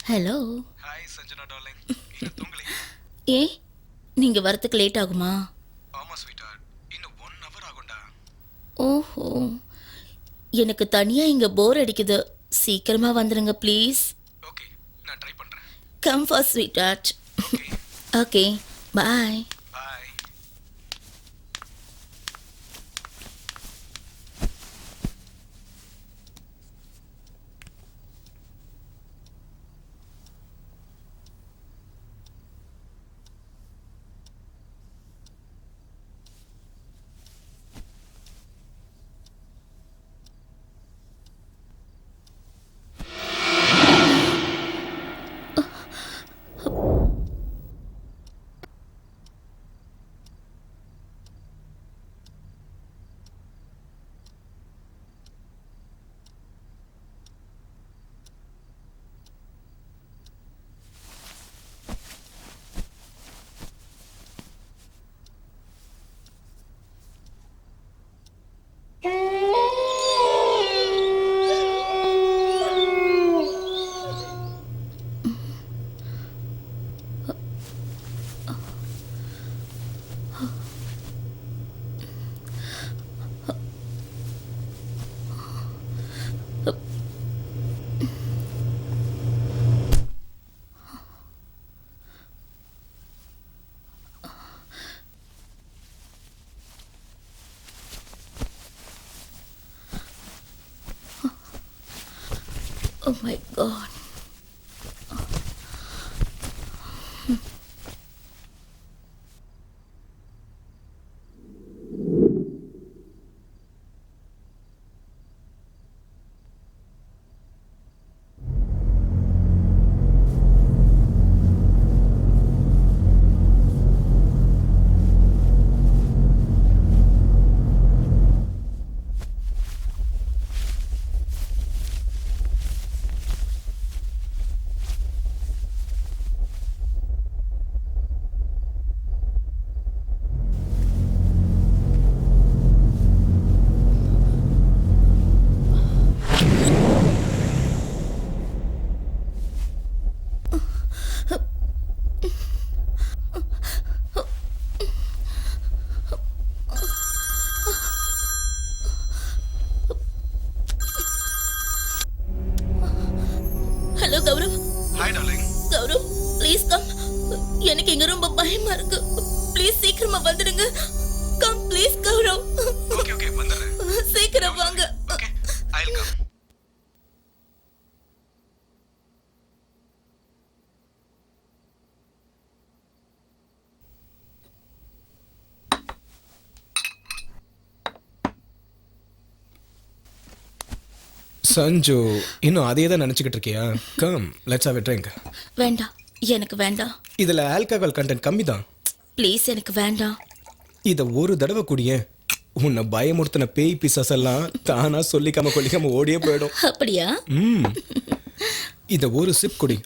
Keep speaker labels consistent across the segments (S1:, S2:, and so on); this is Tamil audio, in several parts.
S1: ஹலோ.
S2: Hi Sanjana darling. இன்னும் தூங்கலையா?
S1: ஏ, நீங்க வரதுக்கு லேட் ஆகுமா?
S2: ஆமா ஸ்வீட்டார்ட், இன்னும் 1 hour ஆகும்டா.
S1: ஓஹோ, எனக்கு தனியா இங்க போர் அடிக்குது. சீக்கிரமா வந்துருங்க ப்ளீஸ்.
S2: ஓகே, நான் ட்ரை பண்றேன்.
S1: Come for sweetheart.
S2: Okay
S1: okay, bye.
S2: Bye.
S1: Oh my God. Hello Gaurav.
S2: Hi darling.
S1: Gaurav please come. எனக்கு இங்க ரொம்ப பயமா இருக்கு. ப்ளீஸ் சீக்கிரமா வந்துடுங்க. Come please Gaurav.
S2: Okay okay வந்துறேன்.
S1: சீக்கிரம் வாங்க.
S2: Okay, I'll come. சஞ்சு, இன்னும் அதே தான் நினச்சிக்கிட்டு இருக்கியா? Come let's have a drink.
S1: வேண்டாம், எனக்கு வேண்டாம்.
S2: இதில் ஆல்கஹால் கண்டென்ட் கம்மி தான்.
S1: ப்ளீஸ் எனக்கு வேண்டாம்.
S2: இதை ஒரு தடவை குடிய உன்னை பயமுறுத்தின பேய் பிசாஸ் எல்லாம் தானா சொல்லிக்காம கொல்லிக்காம ஓடியே போயிடும்.
S1: அப்படியா?
S2: இதை ஒரு சிப் குடி,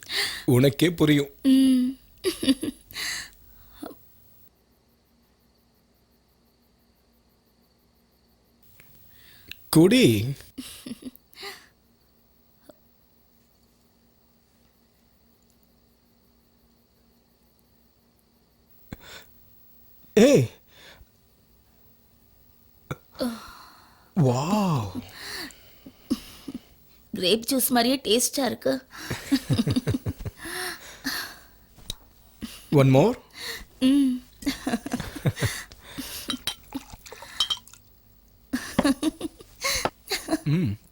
S2: உனக்கே புரியும். குடி. ஏய், வாவ்,
S1: கிரேப் ஜூஸ் மாதிரியே டேஸ்டா இருக்கு.
S2: One more.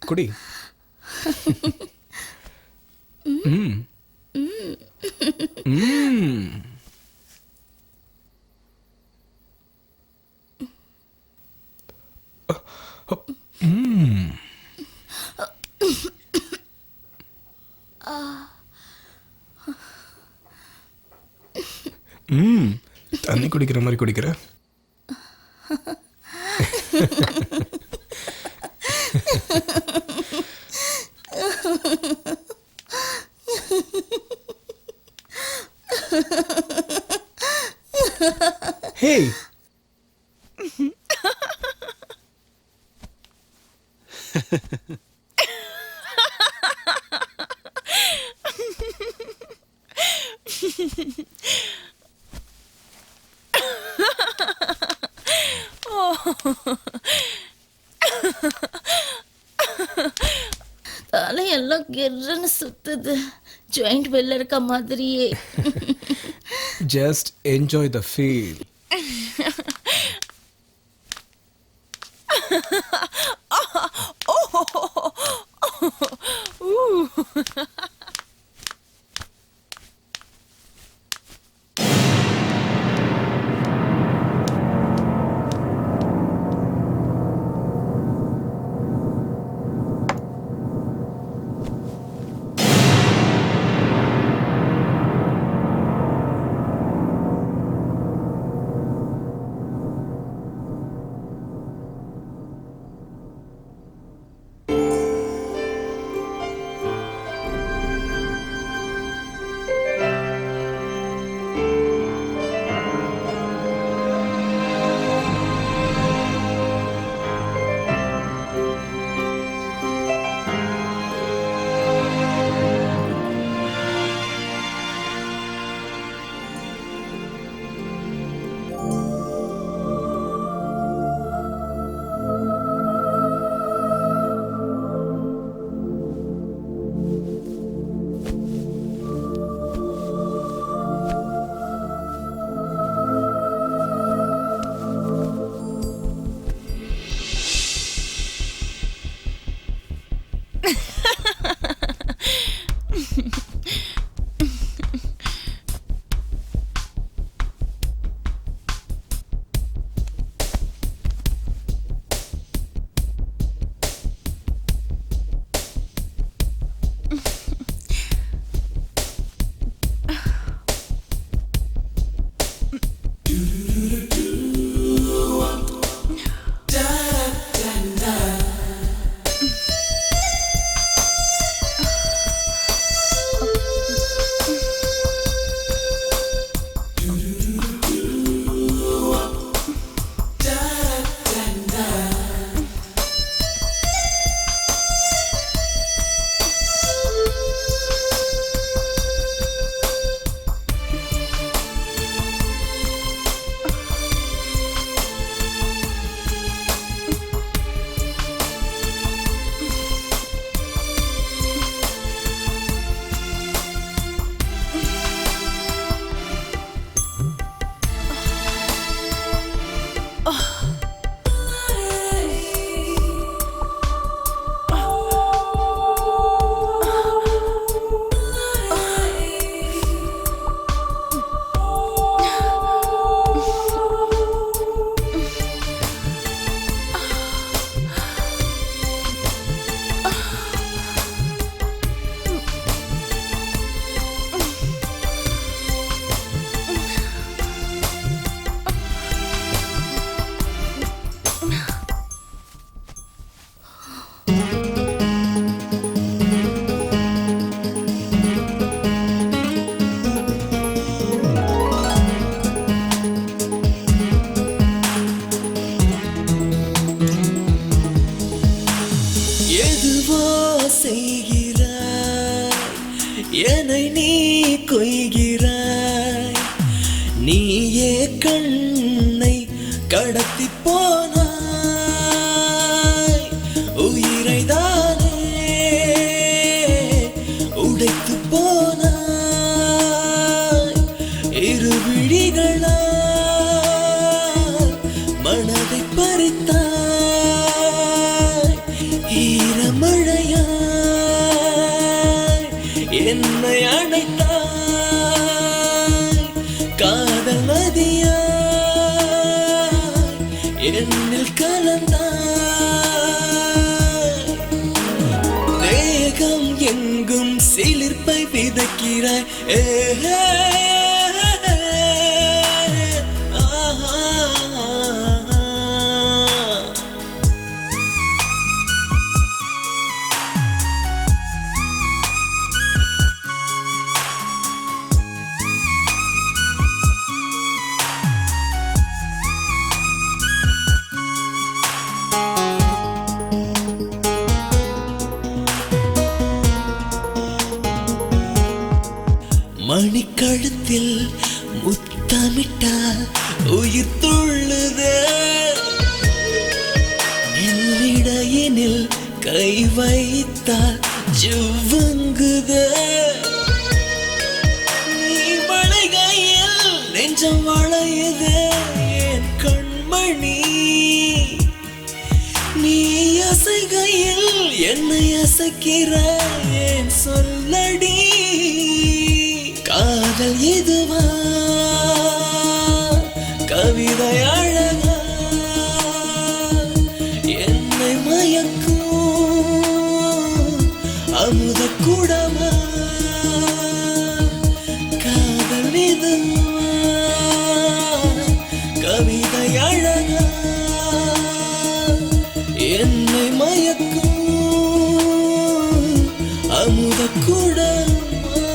S2: குடி. தண்ணி குடிக்கிற மாதிரி குடிக்கிற. ஹே,
S1: தலையெல்லாம் கிர்ன்னு சுத்துது. ஜாயிண்ட் வெளில இருக்க மாதிரியே.
S2: Just enjoy the feel.
S3: என்னை நீ கொய்கிறாய், நீயே கண்ணை கடத்தி போனாய், உயிரை தானே உடைத்து போனாய், இரு விழிகளால் மனதை பறித்தாய், ஈரமழையாய் என்னை அணைத்தாய், காதல் நதியாய் என்னில் கலந்தாய், தேகம் எங்கும் சிலிர்ப்பை விதைக்கிறாய். உயிர் துள்ளுதே நெல்லிடையினில் கை வைத்தால் ஜுவங்குதே நீ வளைகையில் நெஞ்சம் வளையுதே என் கண்மணி நீ அசைகையில் என்னை அசைக்கிறாய் என் சொல்லடி காதல் இதுவா கவிதை அழகா என்னை மயக்கும் அமுத குடமா காதல் இதுவா கவிதை அழகா என்னை மயக்கும் அமுத குடமா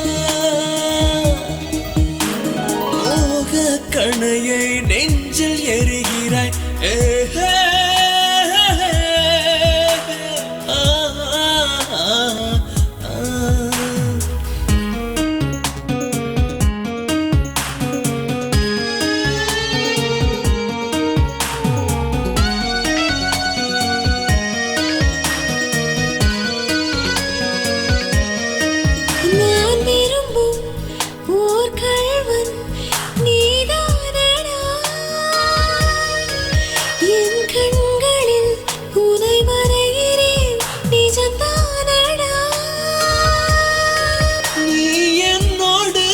S3: மோக கணையை நெஞ்சில் எரிகிறாய் ஏஹே
S4: நான் விரும்பும் ஓர் கள்வன் நீதானடா என் கண்களில் உனை வரைகிறேன் நிஜம்தானடா
S3: நீ என்னோடு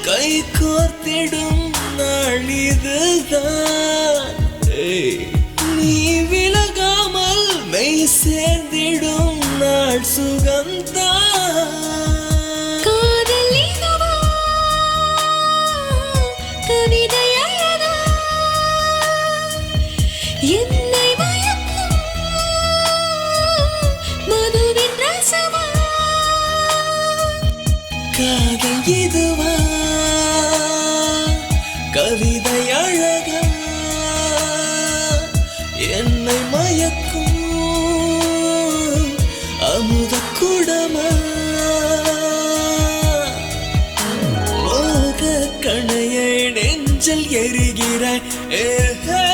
S3: கை கோர்த்திடும் நாள் இதுதான் நீ விலகாமல் மெய் சேர்ந்திடும் நாள் சுகம்தான்
S4: காதல் இதுவா கவிதை அழகா என்னை மயக்கும் மதுவின் ரசமா
S3: காதல் இதுவா கவிதை அழகா என்னை மயக்கும் அமுத குடமா மோக கணையை நெஞ்சில் எரிகிறாய் ஏஹே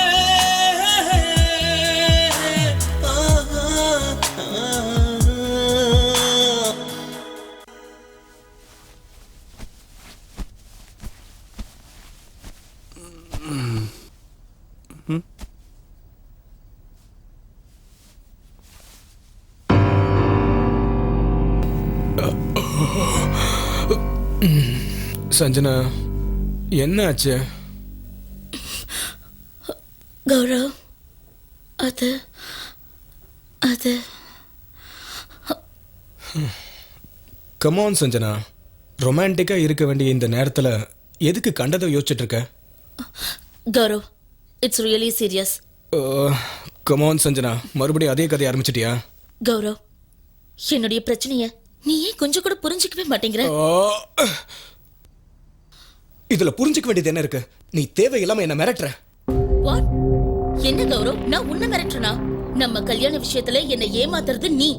S2: சஞ்சனா என்ன ஆச்சு?
S1: கௌரவ் அது அது
S2: கமான் சஞ்சனா, ரொமான்டிக்கா இருக்க வேண்டிய இந்த நேரத்துல எதுக்கு கண்டதை யோசிச்சுட்டு இருக்க?
S1: Gaurav, it's really serious.
S2: Come on Sanjana, மறுபடியும் அதே கதையை ஆரம்பிச்சிட்டியா?
S1: கௌரவ், என்னுடைய பிரச்சனைய நீ ஏன் கொஞ்சம் கூட புரிஞ்சுக்கவே மாட்டேங்கிற?
S2: இதுல புரிஞ்சுக்க வேண்டியது என்ன இருக்கு? நீ தேவையில்லாம என்ன மிரட்டுற.
S1: வாட்? என்ன கௌரவ், நான் உன்னை மிரட்டுறனா? நம்ம கல்யாண விஷயத்துல என்னை ஏமாத்துறது நீ.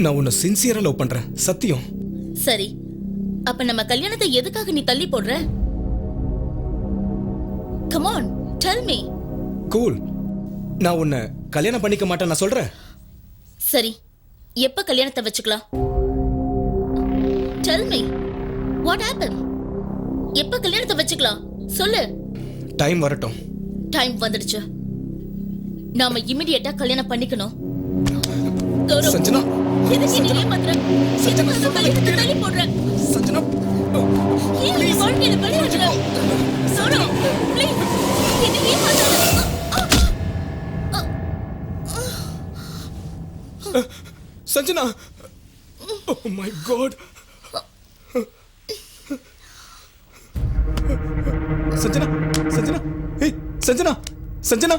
S2: நான் உன்னை சின்சியரா லவ் பண்றேன், சத்தியம்.
S1: சரி, அப்ப நம்ம கல்யாணத்தை எதுக்காக நீ தள்ளி போடுற? Come on, tell me.
S2: Cool, நான் உன்னை கல்யாணம் பண்ணிக்க மாட்டேன் நான் சொல்றேன்.
S1: சரி, எப்ப கல்யாணத்தை வச்சுக்கலாம்? Tell me, what happen? எப்ப கல்யாணத்தை வச்சுக்கலாம் சொல்லு.
S2: டைம் வரட்டும்.
S1: டைம் வந்துடுச்சு. நாம இமிடியேட்டா கல்யாணம் பண்ணிக்கணும். கௌரவ்,
S2: சஞ்சனா,
S1: எதுக்கு நீ ஏமாத்துற? எதுக்காக கல்யாணத்தை தள்ளி போடுற?
S2: சஞ்சனா,
S1: ஏன் நீ வாழ்க்கையில விளையாடுற? கௌரவ், please, என்னை ஏமாத்தாத.
S2: Sanjana, oh my god. Sanjana, Sanjana, ஏய் சஞ்சனா, சஞ்சனா.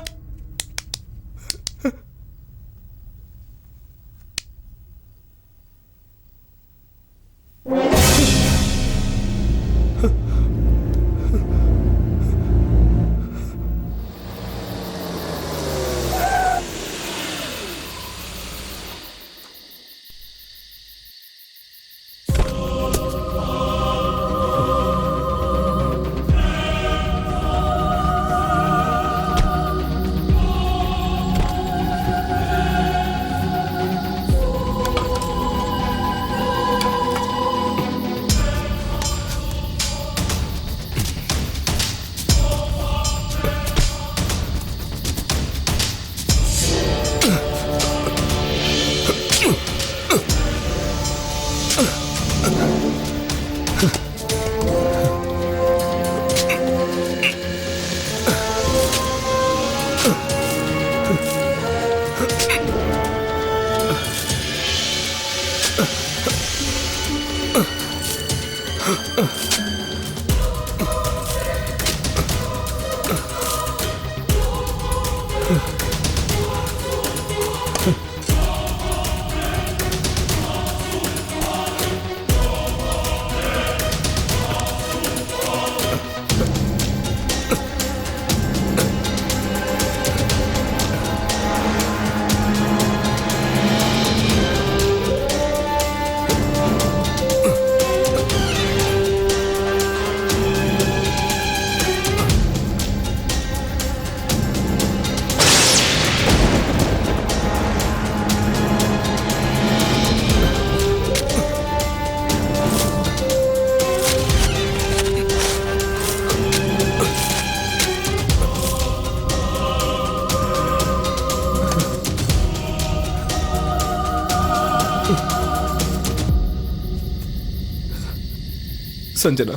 S2: சஞ்சனா,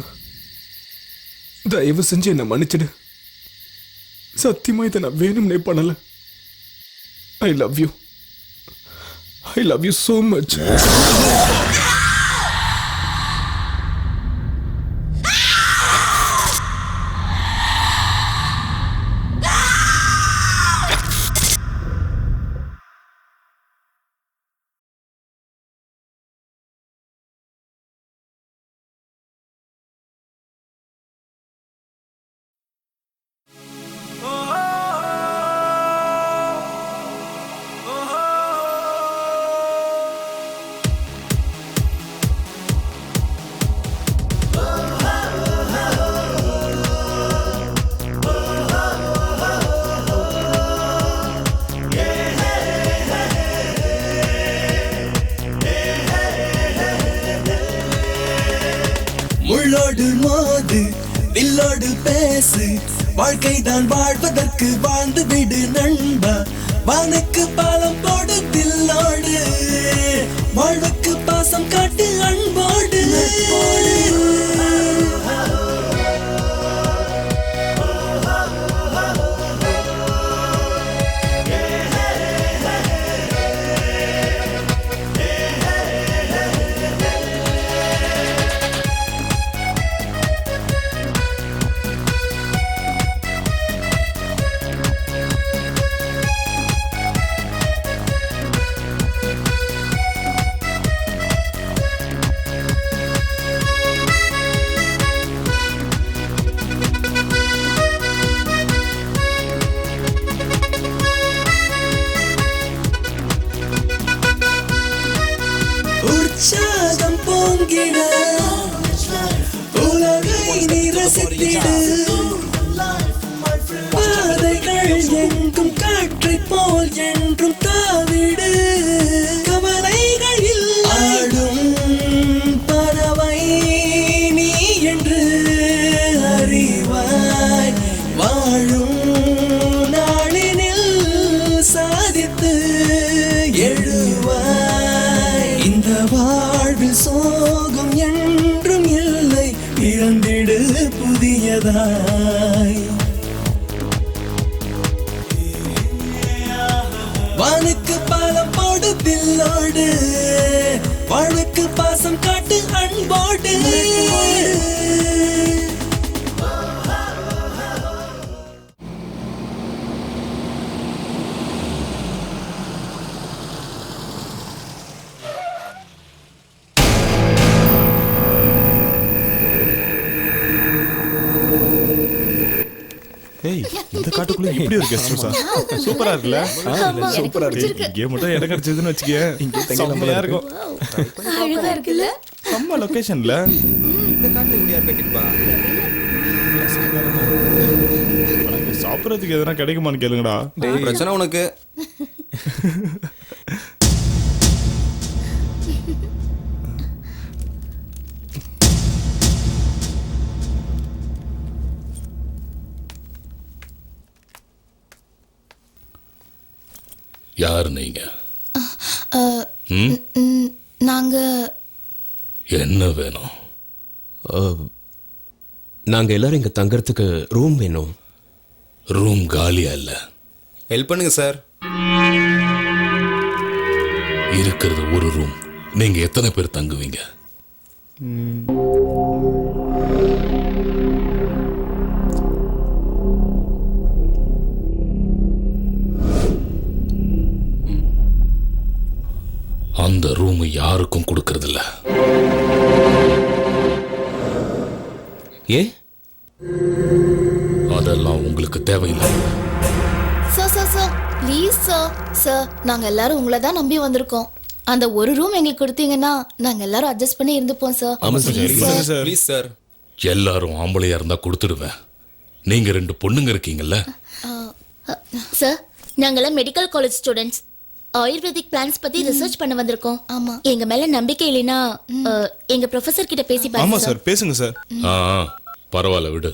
S2: தயவு செஞ்சு என்னை மன்னிச்சிடு. சத்தியமா இதை நான் வேணும்னே பண்ணல. I love you. I love you so much.
S3: முள்ளோடு மோது வில்லோடு பேசு, வாழ்க்கைதான் வாழ்வதற்கு வாழ்ந்து விடு நண்பா. வானுக்கு பாலம் போடு தில்லோடு, வாழ்வுக்கு பாசம் காட்டு அன்போடு. உற்சாகம் பொங்கிட உலகை நீ ரசித்திடு, பாதைகள் எங்கும் காற்றை போல் என்றும் தாவிடு. கவலைகள் ஆடும் பறவை நீ என்று அறிவாய், வாழும் நாளினில் சாதித்து எழுவாய். இந்த வாழ்வில் சோகம் என்றும் இல்லை, பிறந்திடு புதியதாய். வானுக்கு பாலம் போடு பில்லோடு, வாழ்வுக்கு பாசம் காட்டு அன்போடு.
S5: ஏய், இந்த காட்டுக்குள்ள இப்படி ஒரு கெஸ்ட் ஹவுஸா? சூப்பரா இருக்குல்ல?
S2: சூப்பரா இருக்கு.
S5: இங்கே மட்டும் இடம் கிடைச்சதுன்னு வச்சுக்க, செம்மையா இருக்கும்.
S4: அழகா இருக்குல்ல?
S5: செம்ம லொகேஷன்ல.
S2: இந்த காட்டுல இப்படி யார் கட்டிருப்பா?
S5: சாப்பிடறதுக்கு எதனா கிடைக்குமான்னு கேளுங்கடா.
S6: பிரச்சனை உனக்கு.
S7: யார் நீங்க?
S1: நாங்க
S7: என்ன வேணும்?
S6: நாங்க எல்லாரும் இங்க தங்கறதுக்கு ரூம் வேணும்.
S7: ரூம் காலியா இல்ல.
S6: ஹெல்ப் பண்ணுங்க சார்.
S7: இருக்கிறது ஒரு ரூம். நீங்க எத்தனை பேர் தங்குவீங்க? அந்த ரூம் யாருக்கும் கொடுக்கறதில்ல.
S6: ஏ?
S7: அதெல்லாம் உங்களுக்கு தேவையில்லை.
S1: சார் ப்ளீஸ் சார், நாங்க எல்லாரும் உங்களை தான் நம்பி வந்திருக்கோம். அந்த ஒரு ரூம் எங்களுக்கு கொடுத்தீங்கன்னா நாங்க எல்லாரும் அட்ஜஸ்ட் பண்ணி இருந்துப்போம் சார்.
S6: ஆமா சார்.
S5: சார்.
S6: Please sir.
S7: எல்லாரும் ஆம்பளையா இருந்தா கொடுத்துடுவேன். நீங்க 2 பொண்ணுங்க இருக்கீங்கல்ல?
S1: சார், நாங்கெல்லாம் medical college students. Ayurvedic plants பத்தி ரிசர்ச் பண்ண வந்திருக்கோம். ஆமா, எங்க மேல நம்பிக்கை இல்லைன்னா எங்க ப்ரொஃபசர் கிட்ட பேசி
S5: ஆமா
S1: பாருங்க
S5: சார், பேசுங்க சார்.
S7: பரவாயில்ல விடு.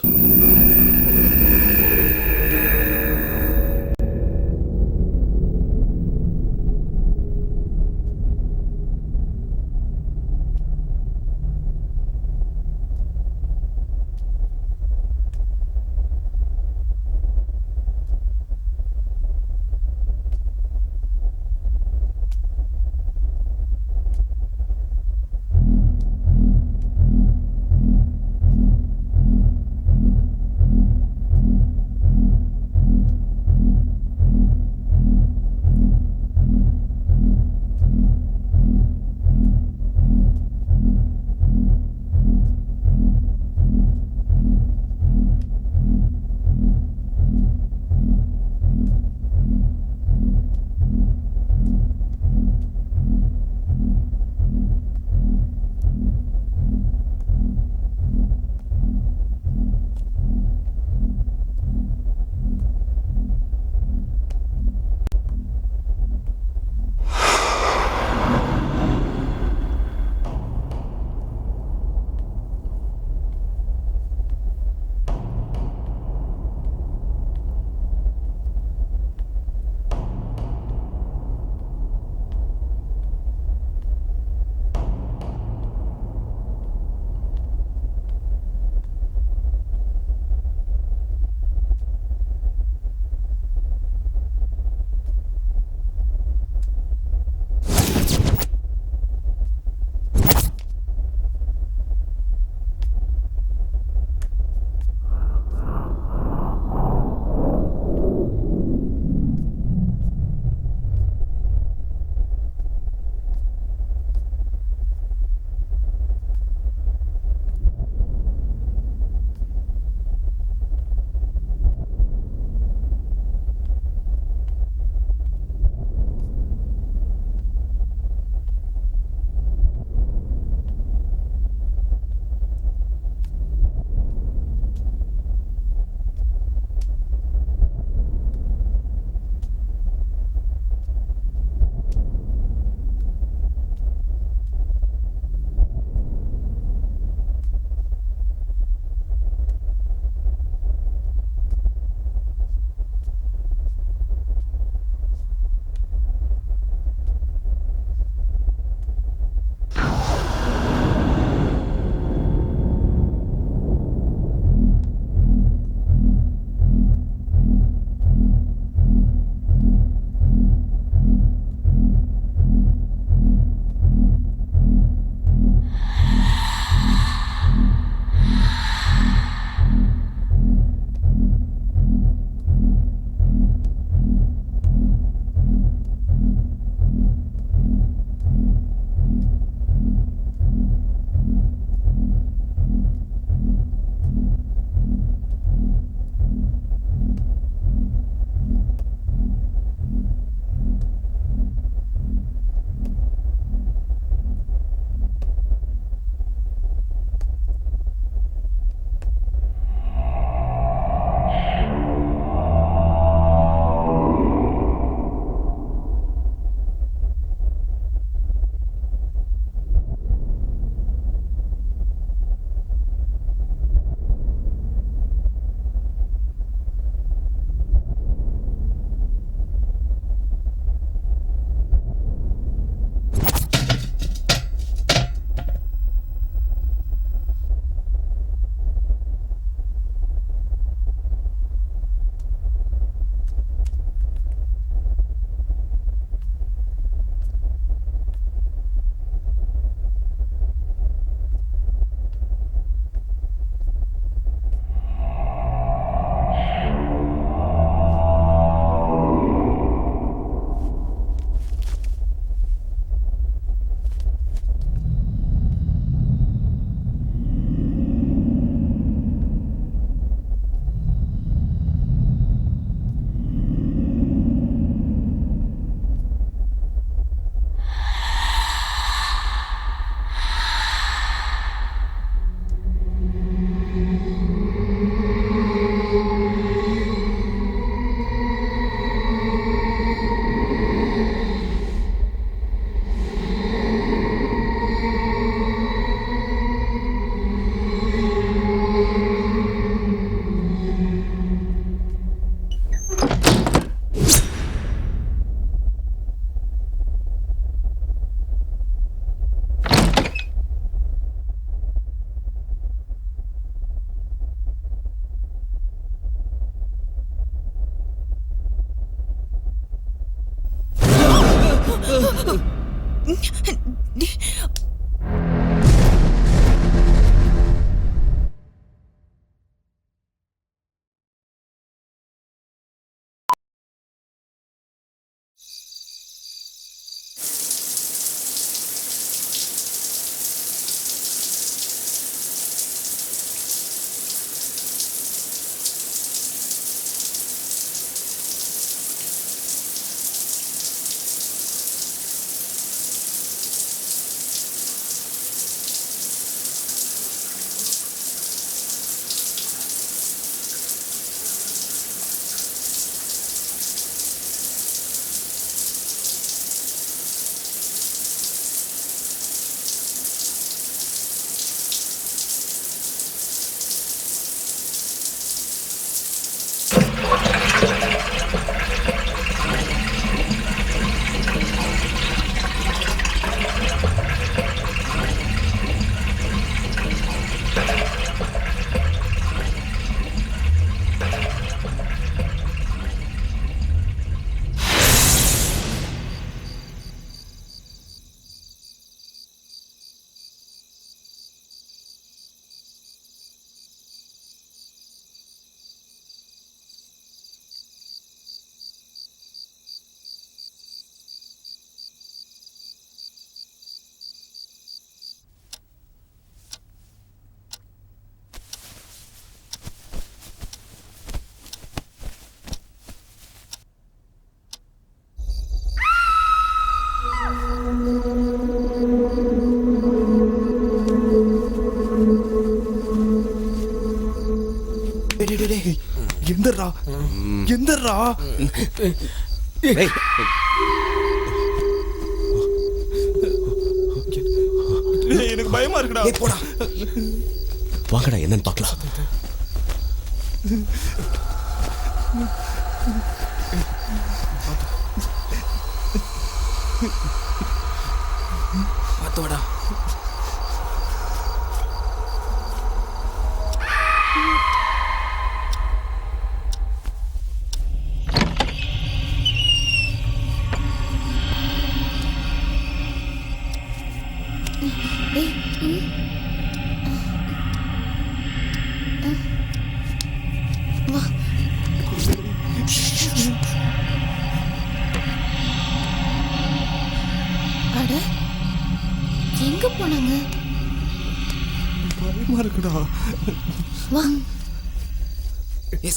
S5: எந்தரா எந்தரா எனக்கு பயமா இருக்குடா.
S6: போடா வாங்கடா என்னன்னு பார்க்கலாம்.
S3: பார்த்தோடா.
S1: அட எங்க போனாங்க?
S5: பயமா இருக்குடா.
S1: வா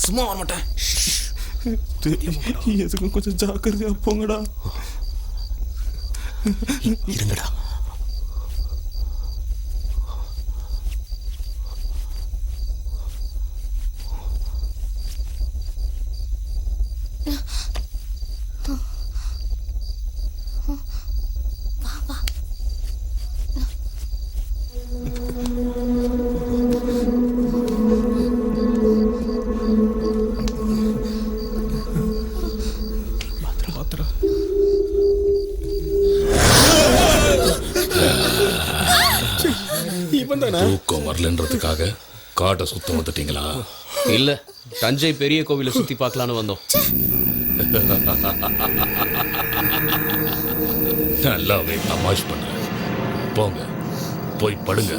S3: சும்மா வர மாட்டேன்.
S5: எதுக்கும் கொஞ்சம் ஜாக்கிரதையா போங்கடா.
S6: இருங்கடா.
S7: தூக்கம் வரலன்றதுக்காக காட்டை சுத்த வந்துட்டீங்களா?
S6: இல்ல, தஞ்சை பெரிய கோவிலை சுத்தி பார்க்கலான்னு வந்தோம்.
S7: நல்லாவே தமாஷ் பண்ண. போங்க, போய் படுங்க.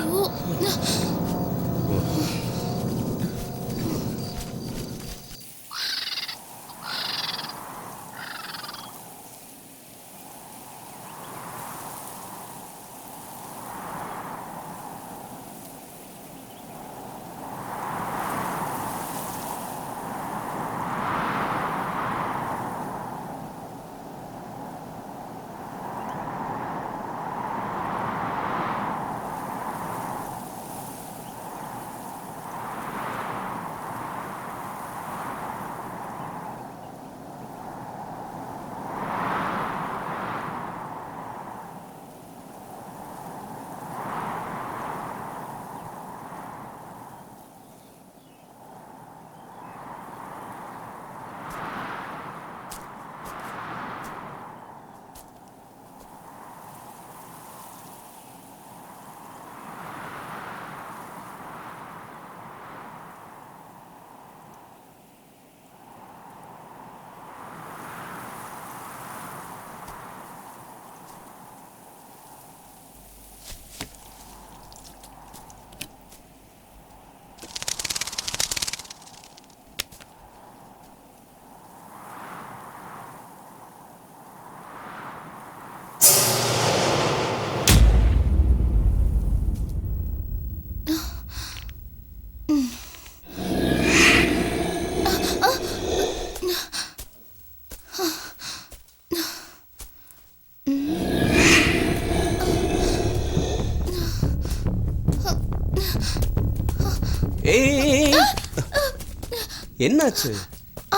S6: என்னாச்சு?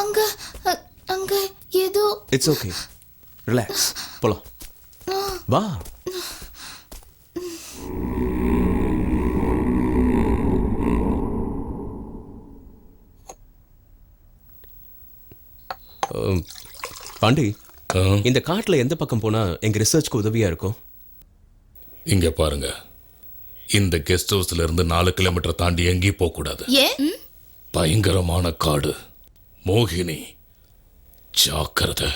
S1: அங்க அங்க ஏதோ
S6: இட்ஸ் ஓகே, ரிலாக்ஸ், போலாம் வா. பாண்டி,
S7: ஆ,
S6: இந்த காட்டுல எந்த பக்கம் போனா எங்க ரிசர்ச்க்கு உதவியா இருக்கும்?
S7: இங்க பாருங்க, இந்த கெஸ்ட் ஹவுஸ்ல இருந்து 4 கிலோமீட்டர் தாண்டி எங்கேயும் போக கூடாது.
S1: ஏன்?
S7: பயங்கரமான காடு. மோகினி, ஜாக்கிரதை.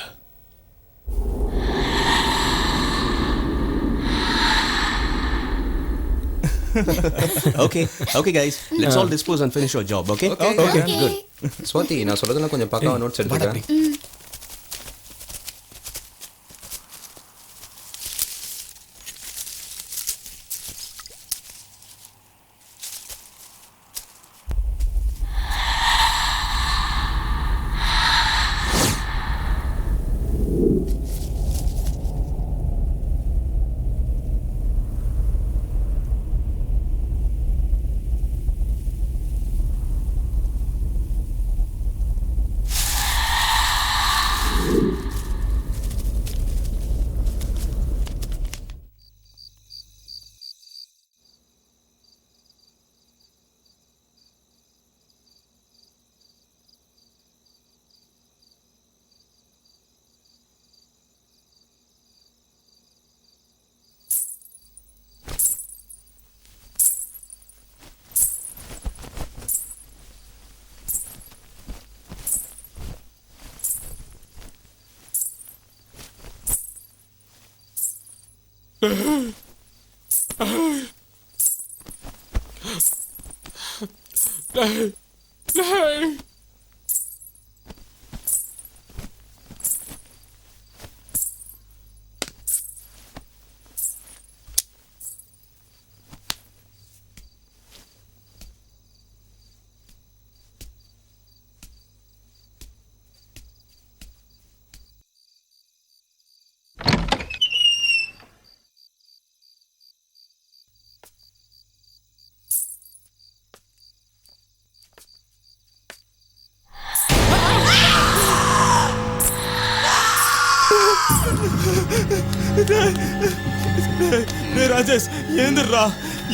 S6: Okay okay guys, let's all dispose and finish your job. Okay
S1: good.
S8: Swathi, நான் சொல்றதெல்லாம் கொஞ்சம் பக்காவா நோட்ஸ் எடுத்துக்கிறேன்.
S5: ராஜேஷ், எழுந்துடுறா,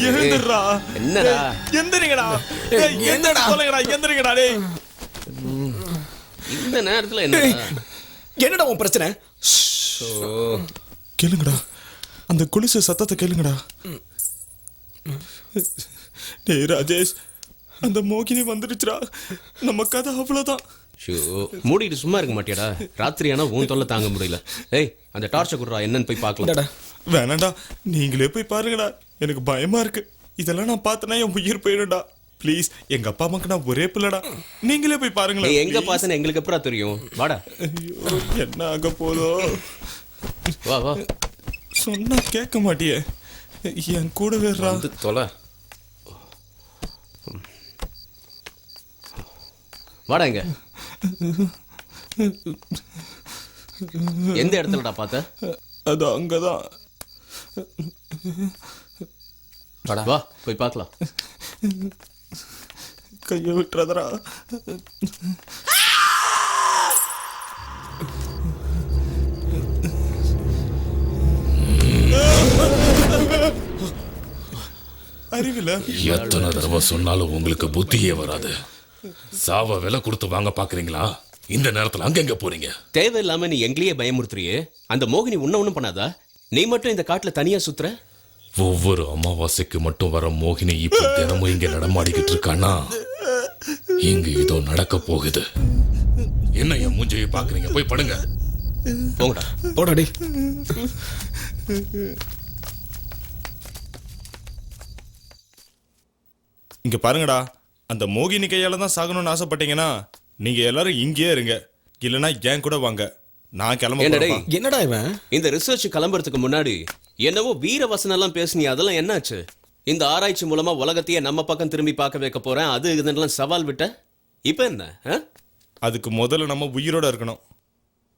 S5: எழுந்துடுறா.
S6: என்னடா?
S5: எந்திரிங்கடா, எந்திரடா, சொல்லுங்கடா, எந்திரிங்கடா. டேய்,
S6: இந்த நேரத்துல என்ன?
S2: என்னடா உன் பிரச்சனை?
S5: கேளுங்கடா, அந்த கொலுசு சத்தத்தை கேளுங்கடா. டேய் ராஜேஷ், அந்த மோகினி வந்துடுச்சுடா. நம்ம கதை அவ்வளவுதான்.
S6: ஷோ, மூடிட்டு சும்மா இருக்க மாட்டியாடா? ராத்திரி ஆனா உன் தொல்லை தாங்க முடியல. ஏய், அந்த டார்ச்சை குடுறா, என்னன்னு போய் பார்க்கலாம்.
S5: வேணாண்டா, நீங்களே போய் பாருங்கடா. எனக்கு பயமா இருக்கு. இதெல்லாம் நான் பார்த்தனா என் உயிர் போயிடும்டா. ப்ளீஸ், எங்க அப்பா அம்மாக்கு நான் ஒரே பிள்ளைடா. நீங்களே போய் பாருங்களேன்.
S6: நீ எங்க பார்த்தேன்னு எங்களுக்கு எப்பறம் தெரியும்? வாடா.
S5: ஐயோ, என்ன ஆக போதோ?
S6: வா வா.
S5: சொன்னா கேட்க மாட்டியே. என் கூட வேறா.
S6: வந்து தொலை. வாடா. இங்க எந்த இடத்துலடா பார்த்த?
S5: அது அங்கதான்.
S6: வா போய் பார்க்கலாம்.
S5: கையை விட்டுறதரா. அறிவில
S7: எத்தனை தடவை சொன்னாலும் உங்களுக்கு புத்தியே வராது. சாவ விலை கொடுத்து வாங்க பாக்குறீங்களா? இந்த நேரத்துல அங்கெங்க போறீங்க?
S6: தேவையில்லாம நீ எங்களையே பயமுறுத்துறியே. அந்த மோகினி உன்ன ஒண்ணும் பண்ணாதா? நீ மட்டும் இந்த காட்டுல தனியா சுத்துற.
S7: ஒவ்வொரு அமாவாசைக்கு மட்டும் வர மோகினி இப்ப தினமும் இங்க நடமாடிக்கிட்டு இருக்கானா? இங்க ஏதோ நடக்க போகுது. என்ன என் மூஞ்சையை பாக்குறீங்க? போய் படுங்க.
S6: போங்கடா.
S2: போடாடி.
S5: இங்க பாருங்கடா, அந்த மோகினி கையால தான் சாகணும்னு ஆசைப்பட்டீங்கன்னா நீங்க எல்லாரும் இங்கேயே இருங்க. இல்லைன்னா ஏன் கூட வாங்க. நான் கிளம்ப.
S2: என்னடா இவன்?
S6: இந்த ரிசர்ச் கிளம்புறதுக்கு முன்னாடி என்னவோ வீர வசனம் எல்லாம் பேசுனீ, அதெல்லாம் என்னாச்சு? இந்த ஆராய்ச்சி மூலமா உலகத்தையே நம்ம பக்கம் திரும்பி பார்க்க வைக்க போறேன், அது இதெல்லாம் சவால் விட்ட. இப்ப என்ன?
S5: அதுக்கு முதல்ல நம்ம உயிரோட இருக்கணும்.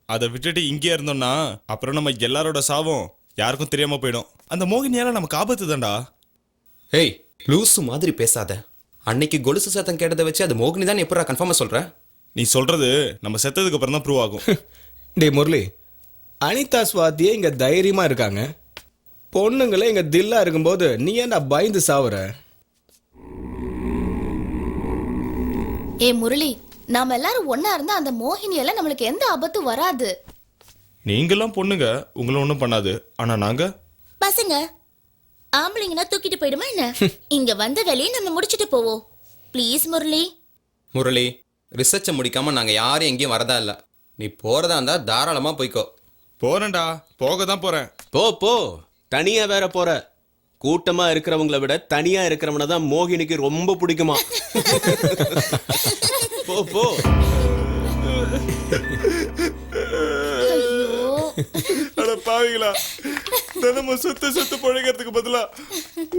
S5: அதை விட்டுட்டு இங்கே இருந்தோம்னா அப்புறம் நம்ம எல்லாரோட சாவும் யாருக்கும் தெரியாம போயிடும். அந்த மோகினியால நமக்கு ஆபத்து தான்டா.
S8: ஏய், லூசு மாதிரி பேசாத. அன்னைக்கு கொலுசு சத்தம் கேட்டதை வச்சு அது மோகினி தான் எப்படா கன்ஃபார்மா சொல்ற?
S5: நீ சொல்றது நம்ம செத்ததுக்கு அப்புறம் தான் ப்ரூவ் ஆகும்.
S2: டேய் முரளி, அனிதா ஸ்வாதியே இங்க தைரியமா இருக்காங்க, பொண்ணுங்களே இங்க தில்லா இருக்கும்போது நீ ஏன்டா பயந்து சாவுற?
S4: ஏ முரளி, நாம எல்லாரும் ஒண்ணா இருந்தா அந்த மோகினியால நம்மளுக்கு எந்த ஆபத்தும் வராது.
S5: நீங்கெல்லாம் பொண்ணுங்க, உங்களை ஒன்றும் பண்ணாது. ஆனா நாங்க
S1: பசங்க ஆம்பளைங்கன்னா தூக்கிட்டு போயிடுமா என்ன? இங்க வந்த வேலையை நம்ம முடிச்சிட்டு போவோம். ப்ளீஸ் முரளி.
S8: முரளி, ரிசர்ச்சை முடிக்காம நாங்கள் யாரும் எங்கேயும் வரதா இல்லை. நீ போகிறதா இருந்தால் தாராளமாக போய்க்கோ.
S5: போறேன்டா, போக தான் போறேன்.
S6: போ போ, தனியா வேற போற. கூட்டமா இருக்கிறவங்கள விட தனியா இருக்கிறவன தான் மோகினிக்கு ரொம்ப பிடிக்குமா. போ போ.
S5: அட பாவிங்களா, தினமும் சுத்து பொழைக்கிறதுக்கு பதிலா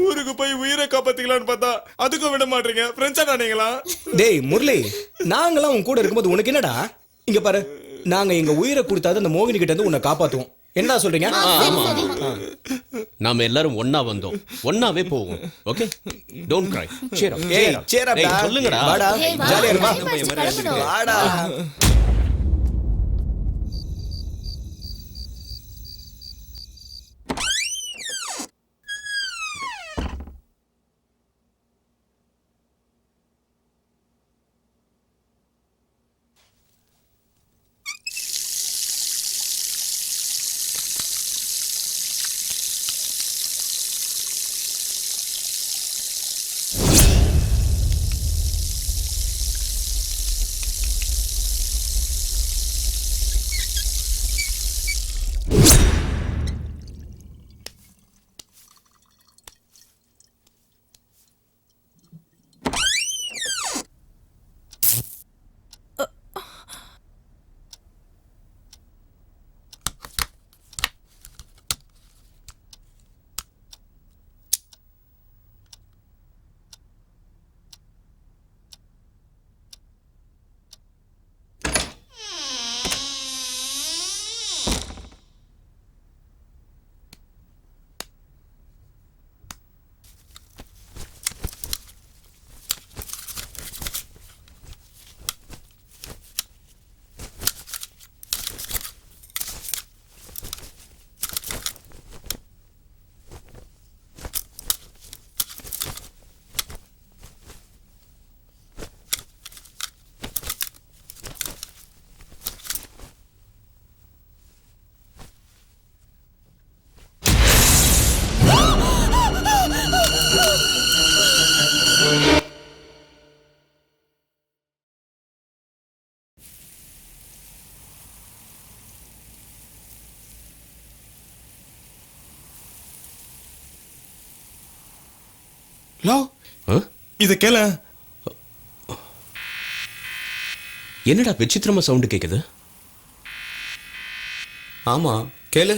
S5: ஊருக்கு போய் உயிரை காப்பாத்திக்கலான்னு பார்த்தா அதுக்கும் விட மாட்டீங்க. ஃப்ரெண்ட்ஸா நீங்களா?
S2: டேய் முரளி, நாங்களாம் உன் கூட இருக்கும்போது உனக்கு என்னடா? இங்க பாரு, நாங்க எங்க உயிரை கொடுத்தாது அந்த மோகினி கிட்ட இருந்து உன்னை காப்பாத்துவோம். என்னடா சொல்றீங்க?
S6: நாம எல்லாரும் ஒண்ணா வந்தோம், ஒண்ணாவே போவோம். Okay, don't cry. cheer up,
S2: ஏய்
S6: cheer up.
S2: cheer up
S6: ஏய்,
S2: டா.
S6: சொல்லுங்கடா.
S2: வாடா,
S4: ஏய், வா.
S2: ஜாலியா இருப்பா.
S4: கிளம்பணும்.
S2: வாடா.
S5: லவ், இத கேள.
S6: என்னடா விசித்திரமா சவுண்ட் கேக்குது?
S8: ஆமாம், கேளு.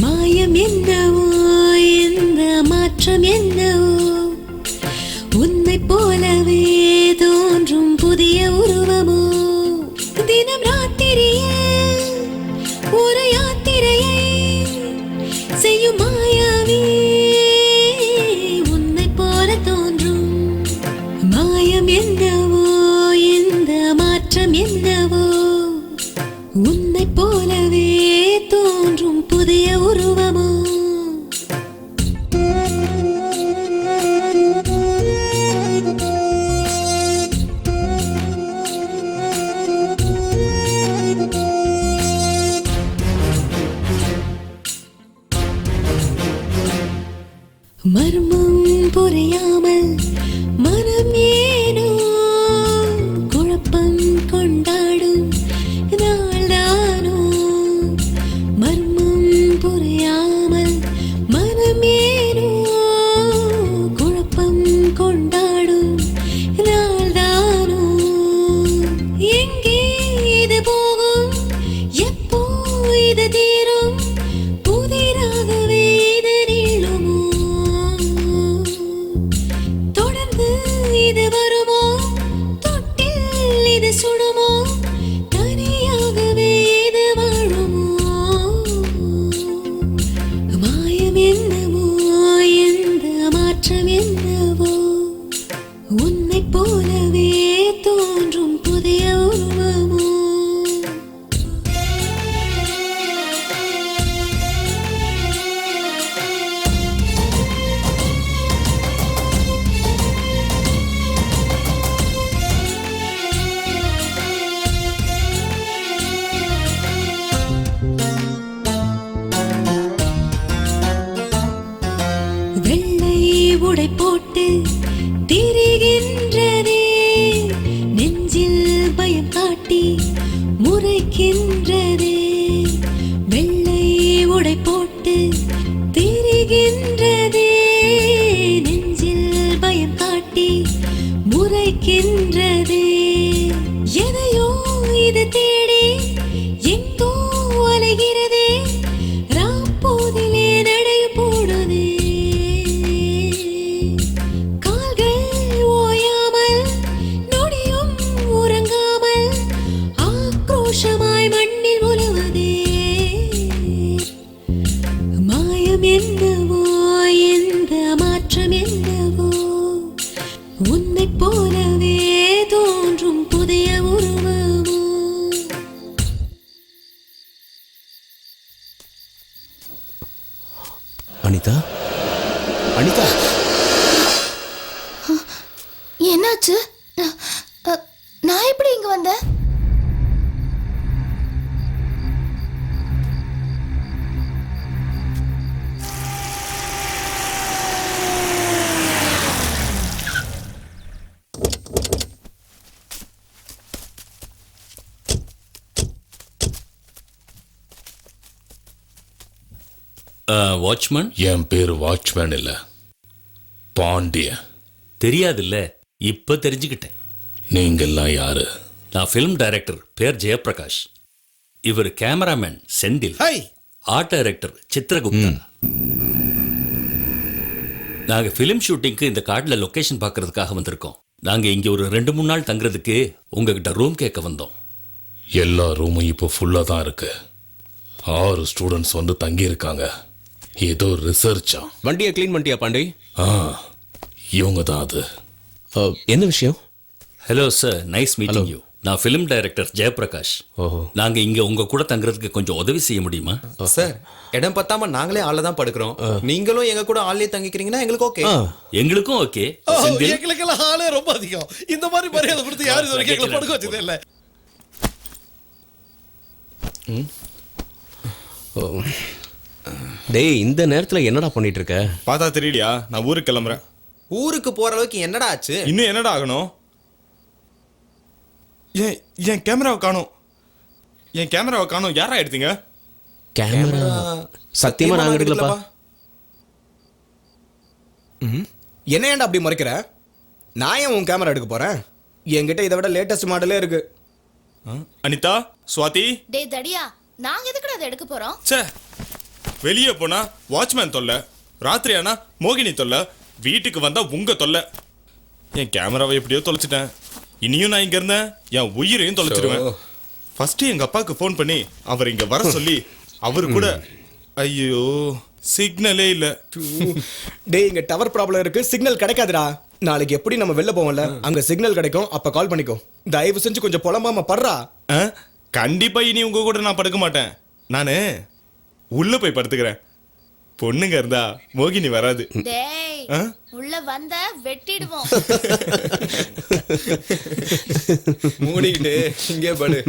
S9: மாயம் என்னவோ இந்த மாற்றம் என்னவோ உன்னை போலவே தோன்றும் புதிய உருவமோ தினம் ராத்திரியே ஒரு யாத்திரையை செய்யும் மாயாவே உன்னை போல தோன்றும் மாயம் என்னவோ இந்த மாற்றம் என்னவோ உன்னை போலவே மர்மம் புரியாமல் மனம் ஏனோ குழப்பம் கொண்டாடும் நாள்தானோ. மர்மம் புரியாமல் மனம் ஏனோ குழப்பம் கொண்டாடும் நாள்தானோ. எங்கே இது போகும், எப்போ இது தீரும், புதிராகவே இது நீளுமோ. தொடர்ந்து இது வருமோ, தொட்டில் இது சுடுமோ, தனியாகவே இது வாழுமோ. மாயம் என்னவோ, எந்த மாற்றம் என்னவோ, உன்னைப் போலவே தோன்றும் புதிய உருவமோ. வெள்ளை உடை போட்டு திரிகின்றதே, நெஞ்சில் பயம் காட்டி முறைக்கின்றதே. வெள்ளை உடை போட்டு திரிகின்றதே, நெஞ்சில் பயம் காட்டி முறைக்கின்றதே. எதையோ இது தேடி எங்கோ அலைகிறதே, ராப்போதிலே நடை போடுதே. கால்கள் ஓயாமல் நொடியும் உறங்காமல் ஆக்ரோஷமாய் மண்ணில் உலவுதே. மாயம் என்னவோ, எந்த மாற்றம் என்னவோ, உன்னைப் போலவே தோன்றும் புதிய உருவமோ.
S6: அனிதா, அனிதா,
S4: என்னாச்சு? நான் எப்படி இங்க வந்தேன்?
S7: வாட்ச்மேன்? என் பேர் வாட்ச்மேன் இல்ல, பாண்டியன்.
S10: தெரியாதுல்ல, இப்ப தெரிஞ்சுக்கிட்டேன்.
S7: நீங்கெல்லாம் யாரு?
S10: நான் ஃபிலிம் டைரக்டர், பேர் ஜெயப்பிரகாஷ். இவர் cameraman Senthil. Art director Chitragupta. நாங்க ஃபிலிம் ஷூட்டிங்க்கு இந்த காட்டுல லொகேஷன் பார்க்கறதுக்காக வந்திருக்கோம். நாங்க இங்க ஒரு 2-3 நாள் தங்குறதுக்கு உங்ககிட்ட ரூம் கேட்க வந்தோம்.
S7: எல்லா ரூமும் இப்போ ஃபுல்லா தான் இருக்கு. 6 ஸ்டூடெண்ட்ஸ் வந்து தங்கி இருக்காங்க. ஏதோ ரிசர்ச்சா.
S6: வண்டியை க்ளீன் பண்ணிட்டியா பாண்டி?
S7: இவங்க தான் அது.
S6: என்ன விஷயம்?
S10: Hello sir, nice meeting you. நான் ஃபிலிம் டைரக்டர் ஜெயப்பிரகாஷ். நாங்க இங்க உங்க கூட தங்குறதுக்கு கொஞ்சம் உதவி செய்ய முடியுமா?
S8: சார், இடம் பத்தாம நாங்களே ஆள்ல தான் படுக்கிறோம். நீங்களும் எங்க கூட ஆள்லயே தங்கிக்கிறீங்கன்னா எங்களுக்கு ஓகே.
S10: எங்களுக்கும் ஓகே.
S11: எங்களுக்கெல்லாம் ஆளே ரொம்ப அதிகம். இந்த மாதிரி மரியாதை கொடுத்து யாரும் இது வரைக்கும் எங்களை படுக்க வச்சதே இல்லை.
S6: டேய், இந்த நேரத்துல என்னடா பண்ணிட்டு இருக்க?
S5: பார்த்தா தெரியலையா? நான் ஊருக்கு கிளம்புறேன்.
S8: ஊருக்கு போற அளவுக்கு என்னடா ஆச்சு?
S5: இன்னும் என்னடா ஆகணும்? என் கேமராவை காணோம். என் கேமராவை காணோம். யாரா எடுத்தீங்க?
S6: கேமரா சத்தியமா நாங்க எடுக்கலப்பா.
S11: என்ன ஏன்டா அப்படி மறைக்கிற? நான் ஏன் உன் கேமரா எடுக்க போறேன்? என்கிட்ட இதை விட லேட்டஸ்ட் மாடலே இருக்கு.
S5: அனிதா, சுவாதி.
S4: டே தடியா, நாங்க எதுக்குடா அதை எடுக்க போறோம்?
S5: சே, வெளியே போனா வாட்ச்மேன் தொல்லை, ராத்திரி ஆனா மோகினி தொல்லை, வீட்டுக்கு வந்தா உங்க தொல்லை. என் கேமராவை எப்படியோ தொலைச்சிட்டேன். இனியும் நான் இங்க இருந்தேன் என் உயிரையும் தொலைச்சிடுவேன். ஃபர்ஸ்ட் எங்க அப்பாவுக்கு ஃபோன் பண்ணி அவர் இங்க வர சொல்லி அவரு கூட. ஐயோ, சிக்னலே இல்ல.
S11: டேய், இங்க டவர் ப்ராப்ளம் இருக்கு, சிக்னல் கிடைக்காதுடா. நாளைக்கு எப்படி நம்ம வெளில போவோம்ல, அங்க சிக்னல் கிடைக்கும், அப்ப கால் பண்ணிக்கோ. தயவு செஞ்சு கொஞ்சம் புலம்பாம படுறா.
S5: கண்டிப்பா இனி உங்க கூட நான் படுக்க மாட்டேன். நானு உள்ள போய் படுத்துக்கிறேன். பொண்ணுங்க இருந்தா மோகினி வராது.
S4: டேய், உள்ள வந்த வெட்டிடுவோம்.
S11: மூடிக்கிட்டு இங்கே படு.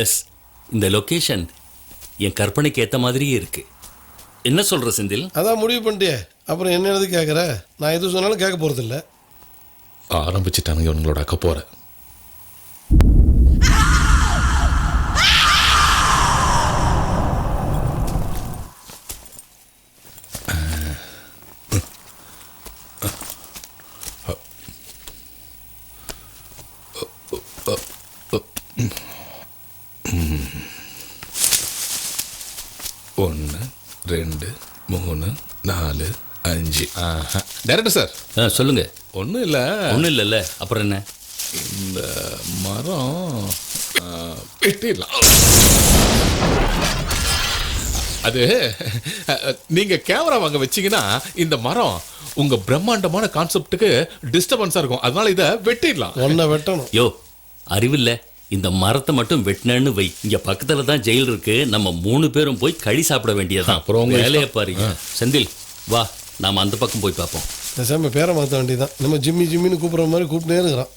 S10: எஸ், இந்த லொகேஷன் என் கற்பனைக்கு ஏற்ற மாதிரியே இருக்கு. என்ன சொல்ற செந்தில்?
S12: அதான் முடிவு பண்ணிட்டியே, அப்புறம் என்ன எது கேட்குற? நான் எது சொன்னாலும் கேட்க போகிறதில்ல.
S7: ஆரம்பிச்சிட்டானுங்க இவங்களோட அக்க போற. ஒன்று, 2, 3, 4, 5. டைரக்டர் சார்
S10: சொல்லுங்க.
S7: ஒன்றும் இல்லை.
S10: ஒன்றும் இல்லைல்ல, அப்புறம் என்ன?
S7: இந்த மரம் வெட்டிடலாம். அது நீங்க கேமரா வாங்க வச்சீங்கன்னா இந்த மரம் உங்க பிரம்மாண்டமான கான்செப்டுக்கு டிஸ்டர்பன்ஸா இருக்கும். அதனால இதை வெட்டிடலாம்.
S12: ஒன்றை வெட்டணும்.
S10: யோ, அறிவில்ல, இந்த மரத்தை மட்டும் வெட்டினேன்னு வை, இங்க பக்கத்துல தான் ஜெயில் இருக்கு, நம்ம 3 பேரும் போய் கறி சாப்பிட வேண்டியதான்.
S7: அப்புறம் உங்க
S10: வேலையை பாருங்க. செந்தில் வா, நாம அந்த பக்கம் போய் பார்ப்போம்.
S12: பேசாம பேரை மாற்ற வேண்டியதான். நம்ம ஜிம்மின்னு கூப்பிட்ற மாதிரி கூப்பிட்டே இருக்கிறான்.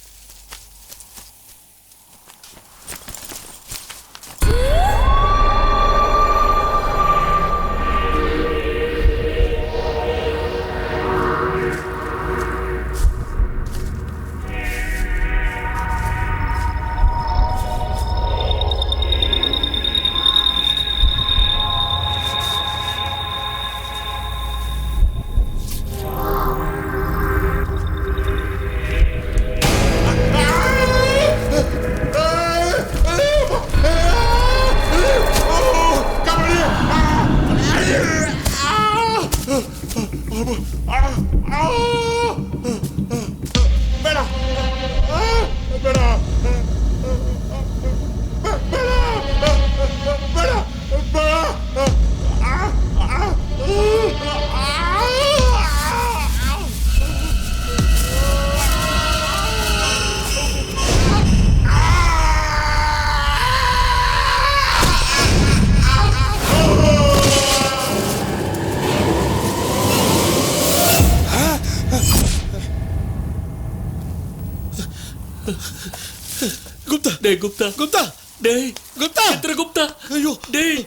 S10: குப்தா, டேய் குப்தா, குப்தா, டேய் குப்தா, சித்ரகுப்தா, ஐயோ டேய்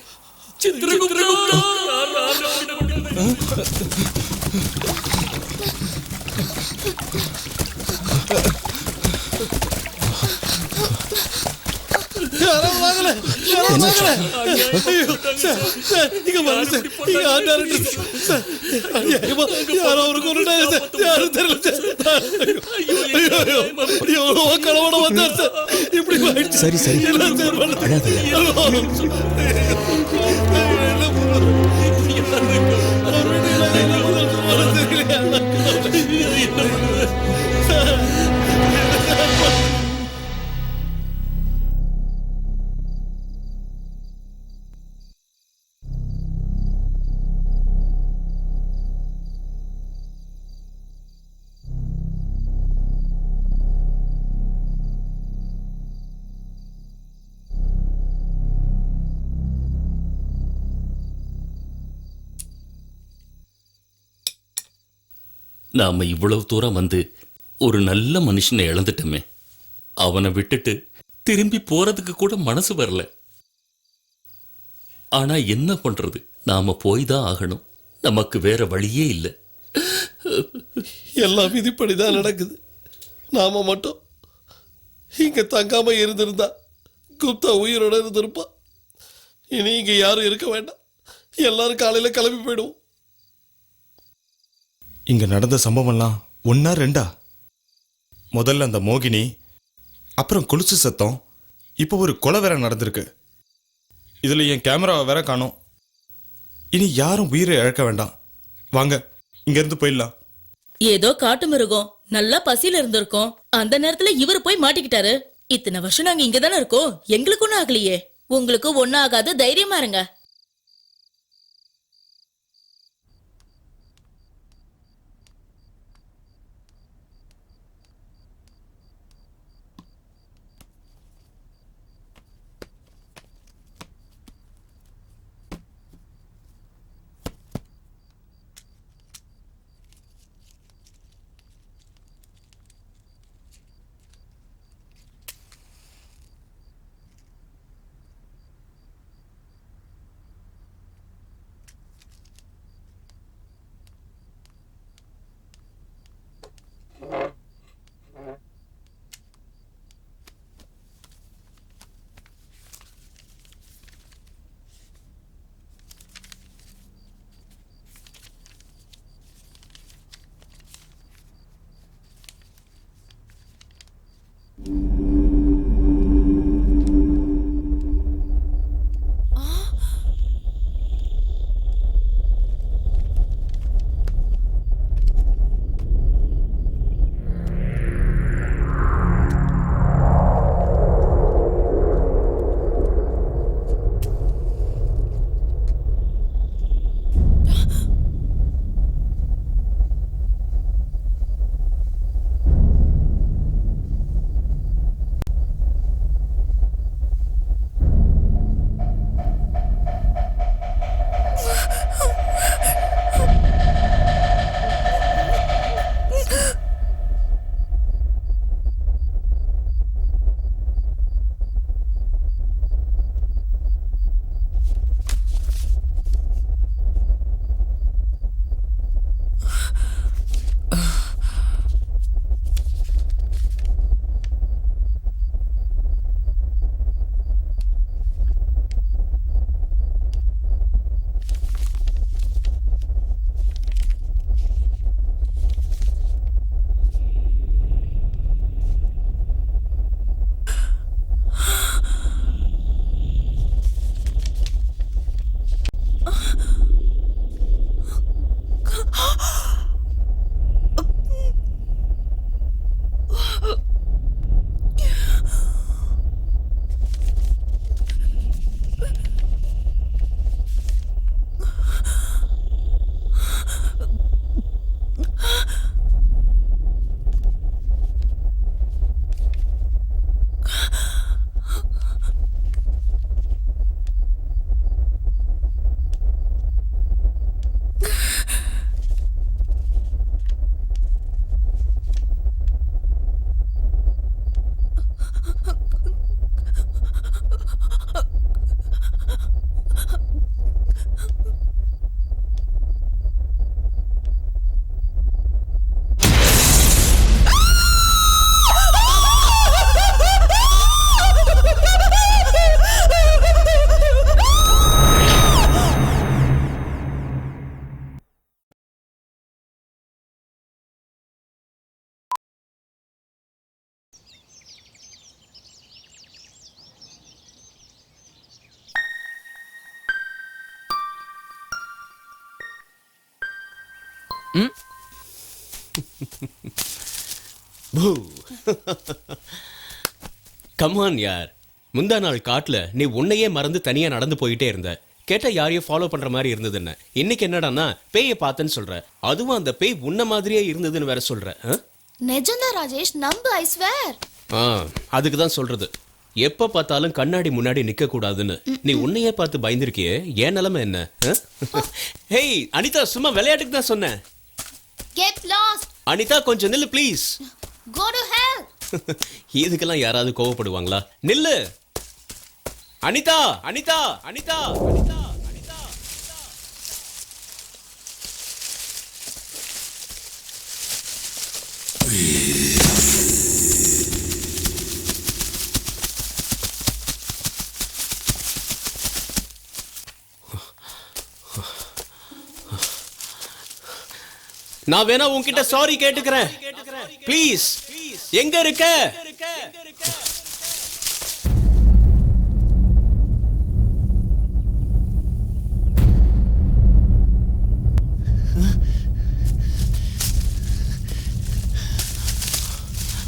S10: சித்ரகுப்தா,
S11: சரி சரி
S10: நாம இவ்வளவு தூரம் வந்து ஒரு நல்ல மனுஷனை இழந்துட்டோமே. அவனை விட்டுட்டு திரும்பி போறதுக்கு கூட மனசு வரல. ஆனா என்ன பண்றது, நாம போய் தான் ஆகணும். நமக்கு வேற வழியே இல்லை.
S12: எல்லாம் விதிப்படிதான் நடக்குது. நாம மட்டும் இங்க தங்காம இருந்திருந்தா குப்தா உயிரோட இருந்திருப்பா. இனி இங்க யாரும் இருக்க வேண்டாம். எல்லாரும் காலையில கிளம்பி போயிடுவோம்.
S5: இங்க நடந்த சம்பவம்லாம் 1 2 முதல்ல அந்த மோகினி, அப்புறம் கொலுசு சத்தம், இப்போ ஒரு கொலை வேற நடந்திருக்கு. இதுல என் கேமராவை வேற காணோம். இனி யாரும் உயிரை இழக்க வேண்டாம். வாங்க இங்க இருந்து போயிடலாம்.
S13: ஏதோ காட்டு மிருகம் நல்லா பசியில இருந்திருக்கோம். அந்த நேரத்துல இவர் போய் மாட்டிக்கிட்டாரு. இத்தனை வருஷம் நாங்க இங்க தானே இருக்கோம், எங்களுக்கு ஒண்ணும் ஆகலையே. உங்களுக்கு ஒன்னும் ஆகாது, தைரியமா இருங்க.
S6: கமான் யார், முந்தா நாள் காட்டுல நீ உன்னையே மறந்து தனியா நடந்து போயிட்டே இருந்த. கேட்டா யாரையும் ஃபாலோ பண்ற மாதிரி இருந்ததுன்னு. இன்னைக்கு என்னடான்னா பேயை பார்த்தேன்னு சொல்ற. அதுவும் அந்த பேய் உன்ன மாதிரியே இருந்ததுன்னு வேற சொல்ற.
S4: நிஜம்தான் ராஜேஷ், நம்பு, ஐ ஸ்வேர்.
S6: அதுக்கு தான் சொல்றது, எப்ப பார்த்தாலும் கண்ணாடி முன்னாடி நிக்க கூடாதுன்னு. நீ உன்னையே பார்த்து பயந்துருக்கியே, ஏன் நிலைமை என்ன? ஹேய் அனிதா, சும்மா விளையாட்டுக்கு தான் சொன்னேன்.
S4: Get lost.
S6: அனிதா கொஞ்சம் நில்லு ப்ளீஸ்.
S4: Go to hell.
S6: இதுக்கெல்லாம் யாராவது கோவப்படுவாங்களா? நில்லு அனிதா, அனிதா, அனிதா, அனிதா, அனிதா. நான் வேணா உன்கிட்ட சாரி கேட்டுக்கிறேன் ப்ளீஸ். எங்க இருக்க?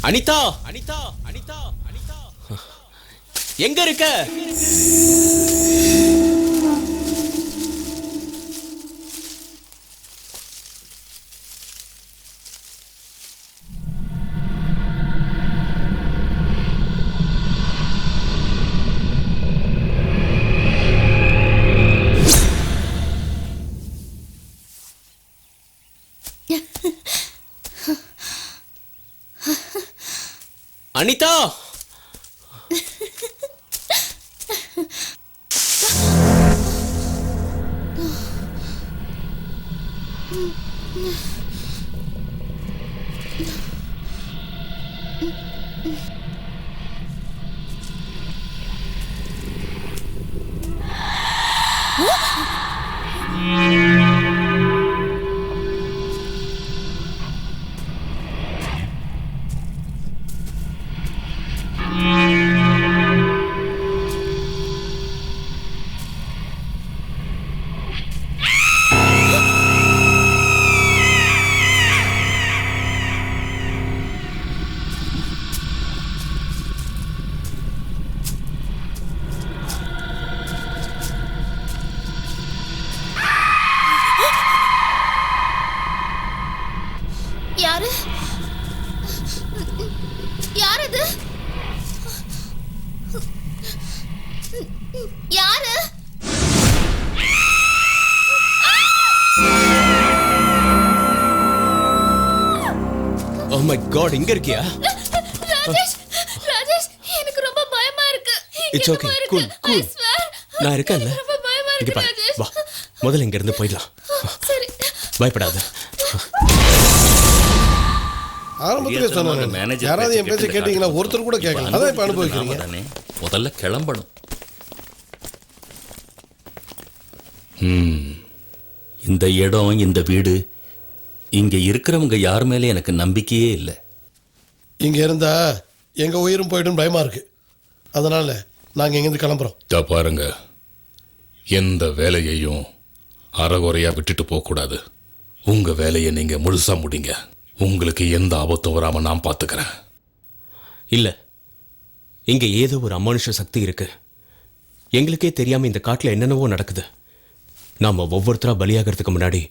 S6: அனிதா, அனிதா, அனிதா, அனிதா, எங்க இருக்க? அனிதா,
S4: யாரு? யாரு இது? யாரு?
S6: ஓ மை காட், இங்க இருக்கியா?
S4: ராஜேஷ், ராஜேஷ், எனக்கு ரொம்ப பயமா இருக்கு.
S6: இட்ஸ் ஓகே, கூல் கூல், நான் இருக்கேன்ல.
S4: ரொம்ப பயமா
S6: இங்க
S4: இருக்கு
S6: பாரு,
S4: ராஜேஷ்.
S6: வா முதல்ல இங்க இருந்து போயிடலாம்.
S4: சரி.
S6: பயப்படாத.
S12: ஆரம்பத்திலே சொன்னாங்க, யாராவது என் பேச்சை கேட்டீங்களா? ஒருத்தர் கூட கேட்கல. அதான் இப்ப அனுபவிக்கிறீங்க.
S7: முதல்ல கிளம்பணும். இந்த இடம், இந்த வீடு, இங்க இருக்கிறவங்க யார் மேலே எனக்கு நம்பிக்கையே இல்லை.
S12: இங்க இருந்தா எங்க உயிரும் போயிடும் பயமா இருக்கு. அதனால நாங்க இங்கிருந்து கிளம்புறோம்.
S7: பாருங்க, எந்த வேலையையும் அறகுறையா விட்டுட்டு போக கூடாது. உங்க வேலையை நீங்க முழுசா முடிங்க. உங்களுக்கு எந்த ஆபத்தும் வராம நான் பாத்துக்கிறேன்.
S6: இல்ல, இங்க ஏதோ ஒரு அமானுஷ சக்தி இருக்கு. எங்களுக்கே தெரியாம இந்த காட்டுல என்னென்னவோ நடக்குது. நாம ஒவ்வொருத்தரா பலியாகிறதுக்கு முன்னாடி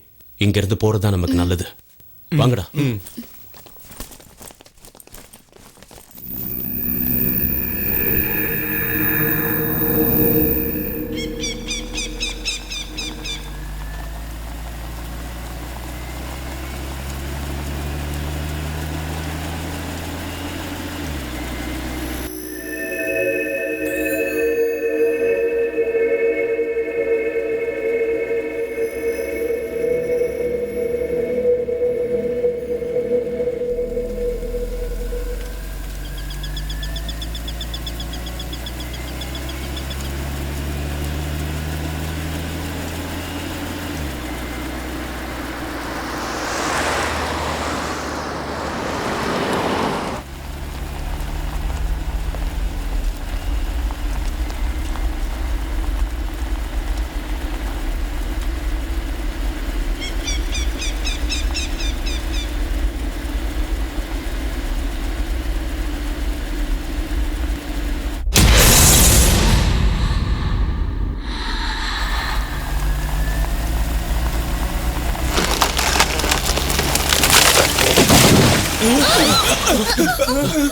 S6: இங்க இருந்து போறதா நமக்கு நல்லது. வாங்கடா.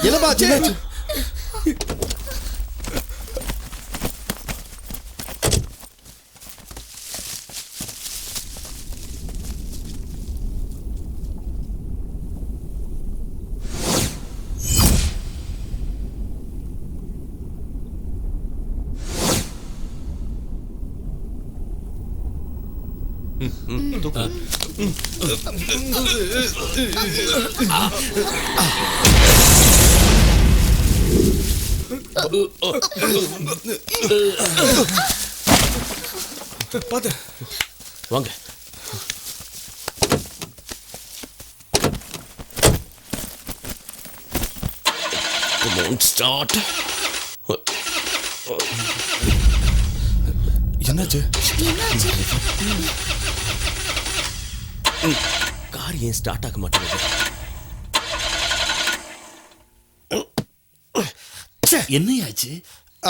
S12: என்னப்பா ஆச்சு?
S11: பாத்து
S6: வாங்க. ஸ்டார்ட்.
S5: என்னாச்சு?
S6: கார் ஏன் ஸ்டார்ட் ஆக மாட்டேங்குது?
S10: என்னையாச்சு?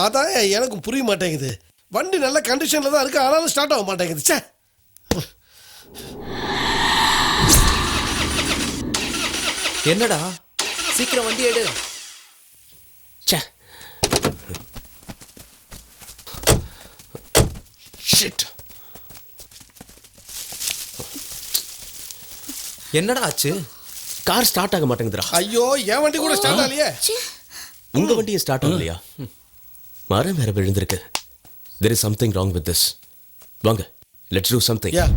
S12: அதான் எனக்கும் புரிய மாட்டேங்குது. வண்டி நல்ல கண்டிஷன்ல தான் இருக்கு, ஆனாலும் ஸ்டார்ட் ஆக மாட்டேங்குது. ச்சே.
S8: என்னடா சீக்கிரம் வண்டி எடு.
S6: ச்சே. ஷிட்.
S8: என்னடா ஆச்சு?
S6: கார் ஸ்டார்ட் ஆக மாட்டேங்குதுடா.
S12: ஐயோ, என் வண்டி கூட ஸ்டார்ட் ஆகலையே.
S6: உங்க வண்டியை ஸ்டார்ட் ஆகலையா? மரம் வேற விழுந்திருக்கு. There is something wrong with this. வாங்க, let's do something.
S12: Yeah.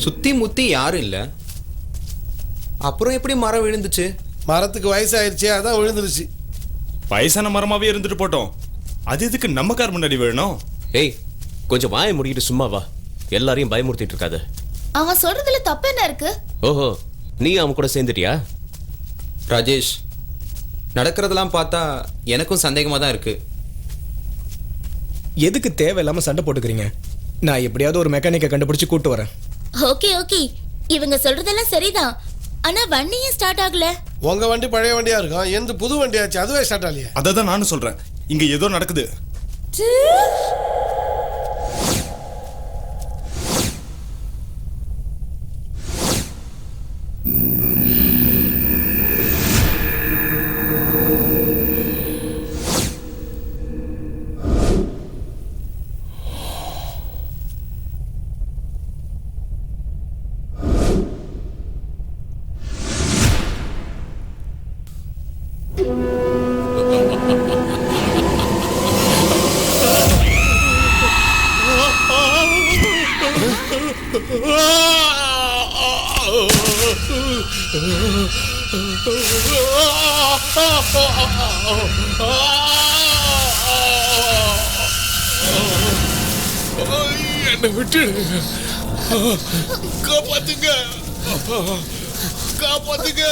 S8: சுத்தி முத்தி யாரும் இல்ல, அப்புறம் எப்படி மரம் விழுந்துச்சு?
S12: மரத்துக்கு வயசாயிருச்சு, அதான் விழுந்துருச்சு.
S5: வயசான மரமாவே இருந்துட்டு போட்டோம், அது எதுக்கு நம்ம கார் முன்னாடி விழணும்?
S6: ஏய், கொஞ்சம் வாயை முடிக்கிட்டு சும்மா வா. எல்லாரையும் பயமுறுத்திட்டு இருக்காத.
S4: அவன் சொல்றதுல தப்பு என்ன இருக்கு?
S6: ஓஹோ, நீ அவன் கூட சேர்ந்துட்டியா?
S8: ராஜேஷ், நடக்கிறதெல்லாம் பார்த்தா எனக்கும் சந்தேகமா தான் இருக்கு.
S11: எதுக்கு தேவையில்லாம சண்டை போட்டுக்கிறீங்க? நான் எப்படியாவது ஒரு மெக்கானிக்கை கண்டுபிடிச்சு கூட்டு வரேன்.
S1: ஓகே ஓகே, இவங்க சொல்றதெல்லாம் சரிதான். ஆனா வண்டியே ஸ்டார்ட் ஆகல.
S12: உங்க வண்டி பழைய வண்டியா இருக்கும், எந்த புது வண்டியாச்சு, அதுவே ஸ்டார்ட் ஆகலையே.
S5: அதை தான் நானும் சொல்றேன், இங்க ஏதோ நடக்குது.
S12: என்னை விட்டு காப்பாத்துங்க, காப்பாத்துங்க.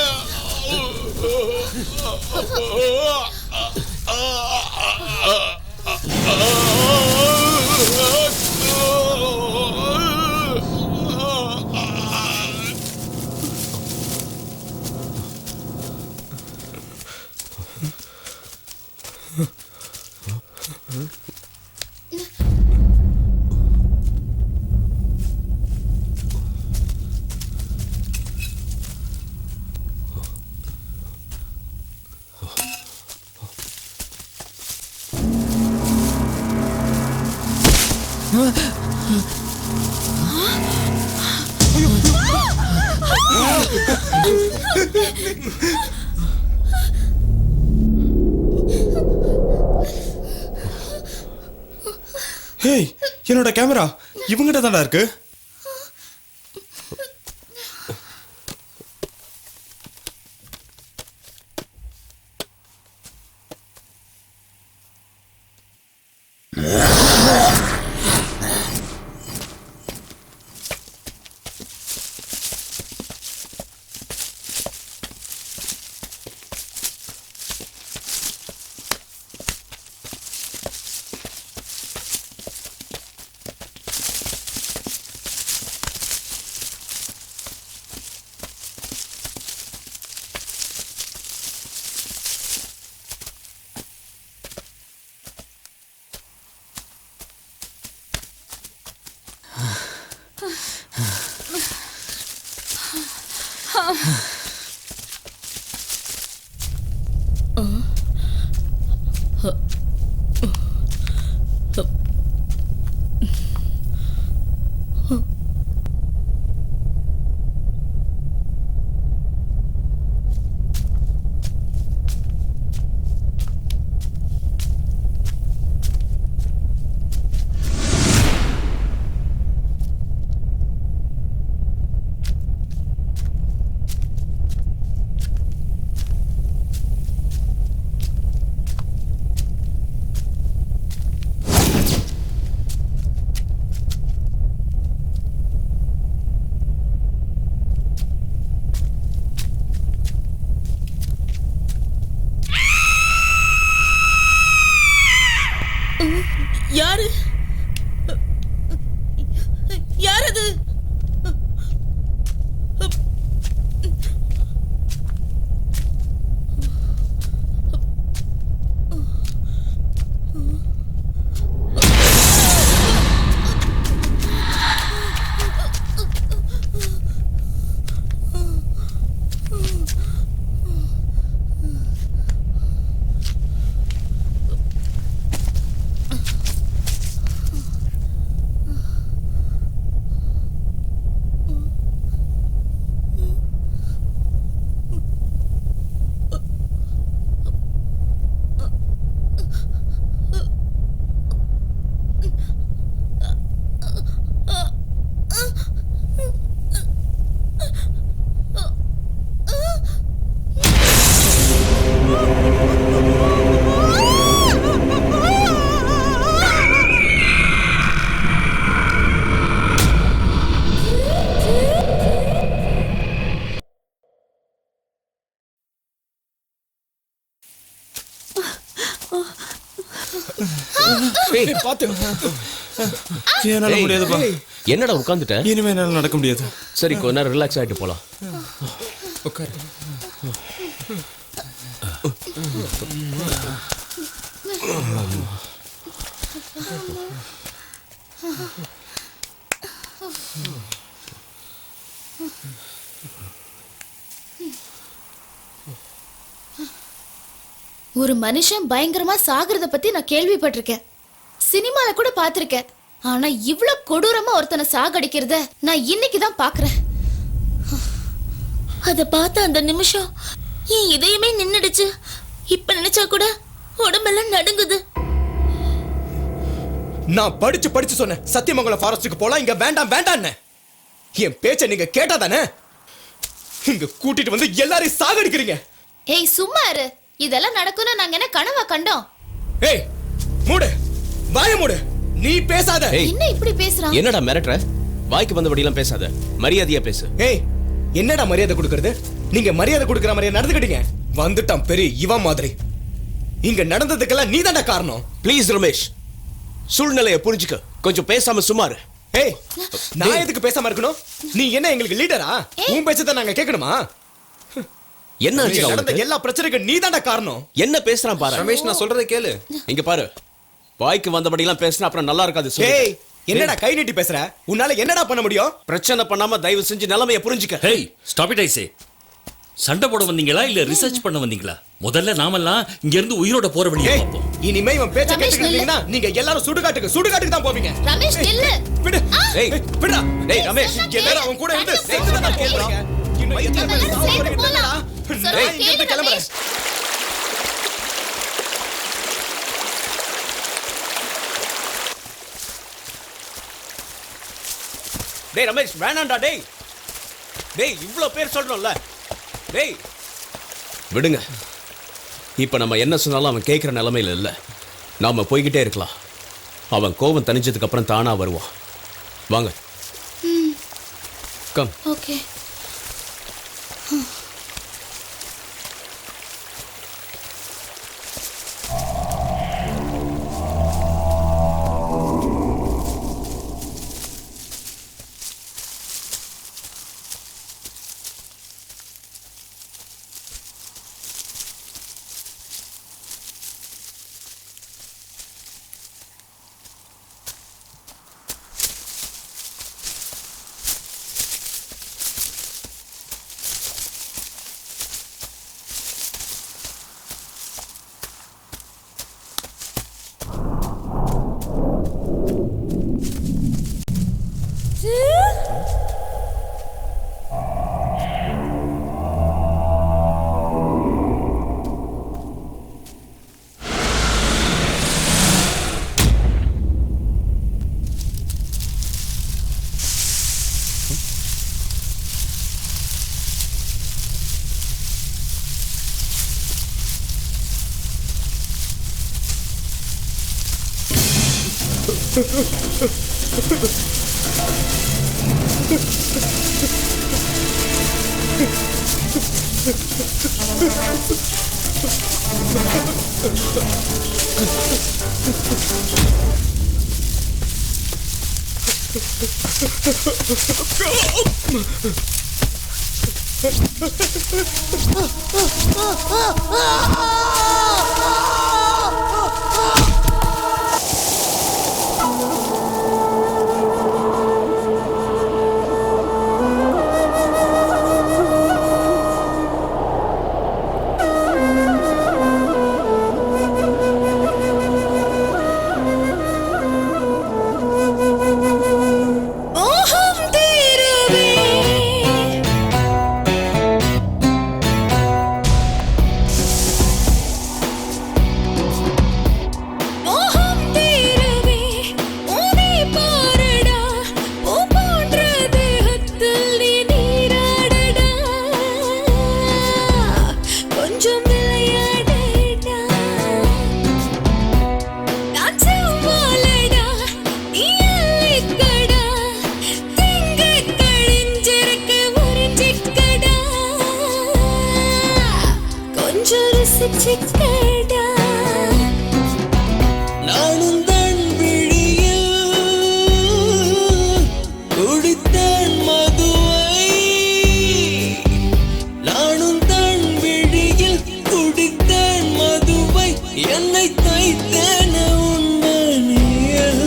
S5: ஹேய், என்னோட கேமரா இவங்கிட்ட தான்டா இருக்கு.
S13: யாரு யார் அது?
S11: பாத்து
S5: என்னால முடியாதுப்பா.
S6: என்னடா உட்காந்துட்ட?
S5: இனிமே என்னால நடக்க முடியாது.
S6: சரி கொஞ்ச நேரம் ரிலாக்ஸ் ஆயிட்டு போலாம்.
S11: உட்காரு.
S4: ஒரு மனுஷன் பயங்கரமா சாகுறத பத்தி நான் கேள்விப்பட்டிருக்கேன், சினிமால கூட பார்த்திருக்கேன். ஆனா இவ்ளோ கொடூரமா ஒருத்தனை சாகடிக்கிறத நான் இன்னைக்கு தான் பாக்குறேன்.
S1: அத பார்த்த அந்த நிமிஷம் என் இதயமே நின்னுடுச்சு. இப்ப நினைச்சா கூட உடம்பெல்லாம் நடுங்குது.
S11: நான் படிச்சு சொன்னேன் சத்தியமங்கலம் ஃபாரஸ்டுக்கு போலாம், இங்க வேண்டாம் வேண்டான்னு. என் பேச்ச நீங்க கேட்டாதானே இங்க கூட்டிட்டு வந்து எல்லாரையும் சாகடிக்கிறீங்க.
S4: ஏய் சும்மா இரு, இதெல்லாம் நடக்கும்னு நாங்க என்ன கனவா கண்டோம்?
S11: ஏய் மூடு, வாய மூடு, நீ பேசாத.
S4: என்ன இப்படி பேசுறான்?
S6: என்னடா மிரட்டுற? வாய்க்கு வந்தபடி எல்லாம் பேசாத, மரியாதையா பேசு.
S11: ஏய் என்னடா மரியாதை கொடுக்கறது? நீங்க மரியாதை கொடுக்கற மாதிரியா நடந்துக்கிட்டீங்க? வந்துட்டான் பெரிய இவன் மாதிரி. இங்க நடந்ததுக்கெல்லாம் நீதான்டா காரணம்.
S6: ப்ளீஸ் ரமேஷ், சூழ்நிலையை புரிஞ்சுக்க, கொஞ்சம் பேசாம சுமாரு.
S11: ஏய் நான் எதுக்கு பேசாம இருக்கணும்? நீ என்ன எங்களுக்கு லீடரா? உன் பேச்சதான் நாங்க கேட்கணுமா?
S6: என்ன ஆச்சு
S11: நடந்த
S6: அவனுக்கு?
S11: எல்லா பிரச்சனைக்கும் நீதான்டா காரணம்.
S6: என்ன பேசுறான் பாரு.
S8: ரமேஷ் நான் சொல்றதை கேளு.
S6: இங்க பாரு, வாய்க்கு வந்தபடி எல்லாம் பேசினா அப்புறம் நல்லா இருக்காது.
S11: ஏய் என்னடா கை நீட்டி பேசுற? உன்னால என்னடா பண்ண முடியும்?
S6: பிரச்சனை பண்ணாம தயவு செஞ்சு நிலைமையை புரிஞ்சுக்க.
S10: ஹேய் ஸ்டாப் இட் ஐ சே. சண்டை போட வந்தீங்களா இல்ல ரிசர்ச் பண்ண வந்தீங்களா? முதல்ல நாமெல்லாம் இங்க இருந்து உயிரோட போற வழியை பார்ப்போம்.
S11: இனிமே இவன் பேச்ச கேட்டுக்கிட்டீங்கன்னா நீங்க எல்லாரும் சுடுகாட்டுக்கு தான் போவீங்க.
S4: ரமேஷ் நில்லு.
S11: விடு.
S6: ஏய்
S11: விடுடா.
S6: டேய் ரமேஷ்,
S11: எல்லாரும் அவன் கூட இருந்து செத்துதான் நான் கேக்குறேன். இன்னும் எத்தனை பேர் சாவ போறீங்க தெரியலடா. நான் இங்க இருந்து கிளம்புறேன்.
S6: டேய் ரமேஷ் வேணாம்டா. டேய் டேய் இவ்ளோ பேர் சொல்றோம்ல. டேய் விடுங்க. இப்ப நம்ம என்ன சொன்னாலும் அவன் கேட்கிற நிலைமையில இல்ல. நாம போய்கிட்டே இருக்கலாம். அவன் கோபம் தணிஞ்சதுக்கு அப்புறம் தானா வருவான். வாங்க. கம்.
S4: ஓகே.
S3: நானும் தன் விழியில் குடித்தேன் மதுவை, நானும் தன் விழியில் குடித்தேன் மதுவை, என்னை தைத்தேன உண்மையில்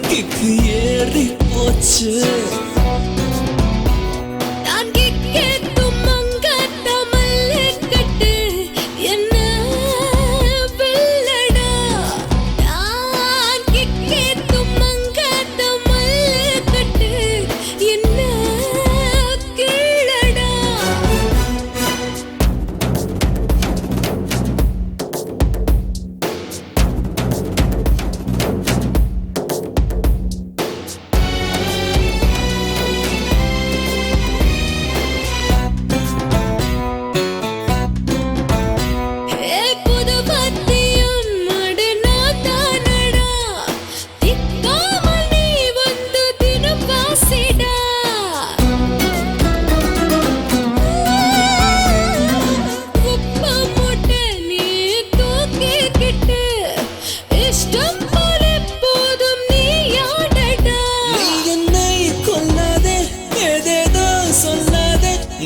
S3: கிக்கு ஏறி போச்சு.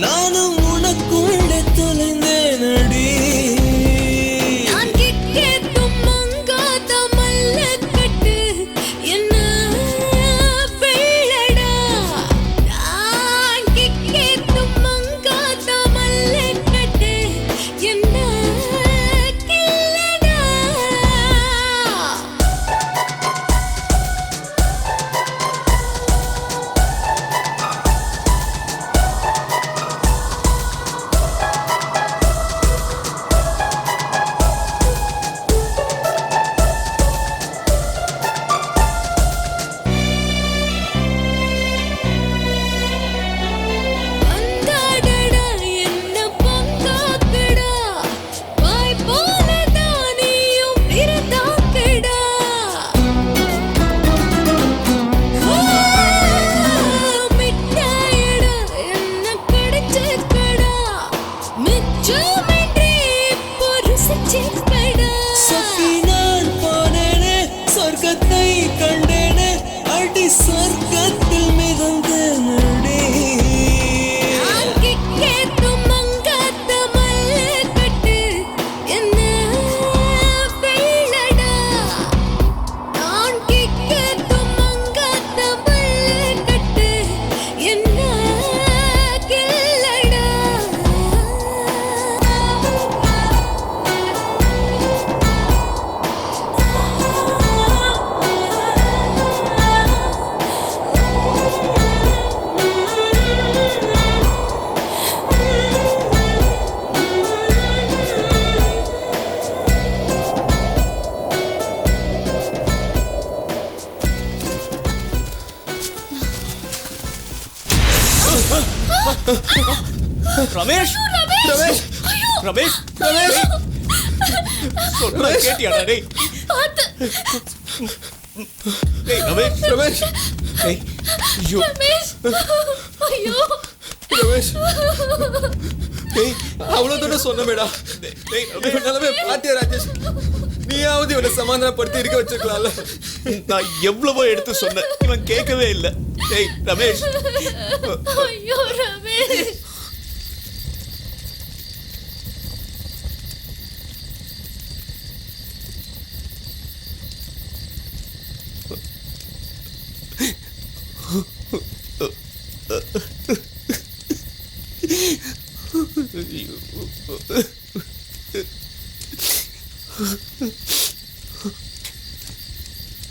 S3: நானும் உனக்குள்ளே தொலைந்தேன் அடி.
S9: நான் கேட்கும் மங்காத மல்லக்கட்டு என்ன வெள்ளடா. நான் கேட்கும் மங்காத மல்லக்கட்டு என்ன கில்லடா. வந்தாடடா என்ன பங்காக்கடா, வாய் போலதான் நீயும் பிறந்தாக்கடா. மிட்டாயடா என்ன கடிச்சுக்கடா, மிச்சமின்றி இப்போ ருசிச்சுக்கடா.
S3: சக்தி நான் போனேனே, சொர்க்கத்தை கண்டேனே, அடி சொர்க்கத்தில் மிதந்தேன் அடி.
S9: நான் கேட்கும் மங்காத மல்லக்கட்டு என்ன வெள்ளடா. நான் கேட்கும் மங்காத மல்லக்கட்டு என்ன கில்லடா.
S11: ரமேஷ் ரமேஷ் ரமேஷ் ரமேஷ் சொல்றத கேட்டியாடா டேய்? டேய் ரமேஷ் ரமேஷ் டேய் ஐயோ
S4: ரமேஷ் ஐயோ
S11: ரமேஷ் டேய் அவ்வளவு தூரம் சொன்னமேடா டேய் இவனாலவே பாத்தியா ராஜேஷ் நீயாவது இவனை சமாதானப்படுத்தி இருக்க வச்சிருக்கலாம்ல நான் எவ்வளவோ எடுத்து சொன்னேன் இவன் கேட்கவே இல்லை டேய் ரமேஷ்
S4: ஐயோ ரமேஷ்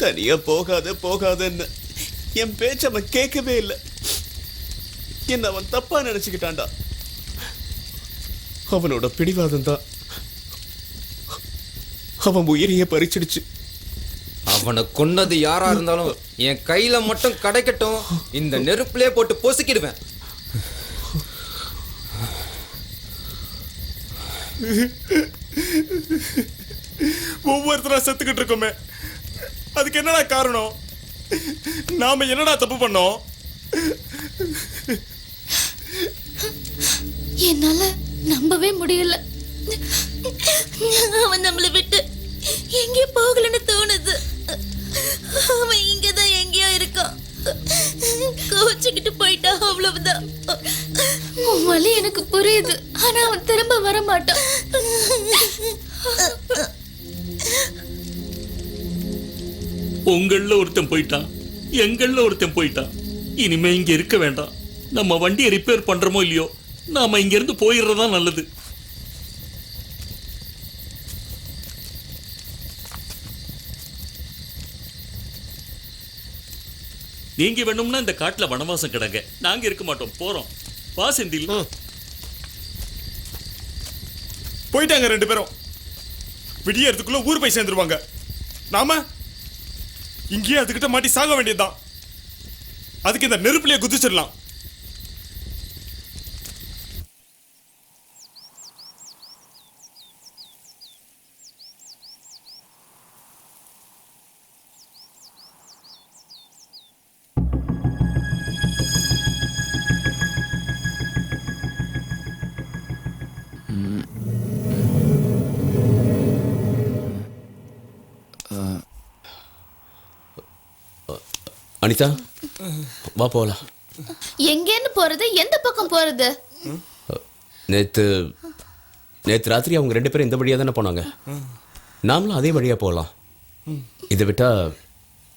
S11: தனியா போகாத போகாதன்னு என் பேச்ச அவன் கேட்கவே இல்லை என்ன அவன் தப்பா நினைச்சுக்கிட்டான்டா அவனோட பிடிவாதம் தான் அவன் உயிரையே பறிச்சிடுச்சு
S8: அவனை கொன்னது யாரா இருந்தாலும் என் கையில மட்டும் கிடைக்கட்டும் இந்த நெருப்புலயே போட்டு பொசுக்கிடுவேன்
S5: ஒவ்வொருத்தரா செத்துக்கிட்டு இருக்கோமே அதுக்கு என்னடா காரணம் நாம என்னடா தப்பு பண்ணோம்
S4: என்னால நம்பவே முடியல
S1: அவன் நம்மளை விட்டு எங்கேயோ போகலன்னு தோணுது அவன் இங்கதான் எங்கேயோ இருக்கான் கோச்சுக்கிட்டு போயிட்டா அவ்வளவுதான்
S4: உன் வலி எனக்கு புரியுது ஆனா அவன் திரும்ப வர மாட்டான்
S10: உங்கள ஒருத்தன் போயிட்டான் எங்கள ஒருத்தன் போயிட்டான் இனிமே இங்க இருக்க வேண்டாம் நம்ம வண்டியை ரிப்பேர் பண்றோமோ இல்லையோ நாம இங்க இருந்து போயிடுறதா நல்லது நீங்க வேணும்னா இந்த காட்டுல வனவாசம் கிடங்க நாங்க இருக்க மாட்டோம் போறோம் வா செந்தில்
S5: போயிட்டாங்க ரெண்டு பேரும் விடியறதுக்குள்ள ஊர் போய் சேர்ந்துருவாங்க நாம இங்கேயே அதுக்கிட்ட மாட்டி சாக வேண்டியதுதான் அதுக்கு இந்த நெருப்புலயே குதிச்சிடலாம்
S6: அனிதா வா போகலாம்.
S4: எங்கேன்னு போறது எந்த பக்கம் போறது?
S6: நேத்து ராத்திரி அவங்க ரெண்டு பேரும் இந்த வழியா தானே போனாங்க. நாமளும் அதே வழியா போகலாம். இதை விட்டா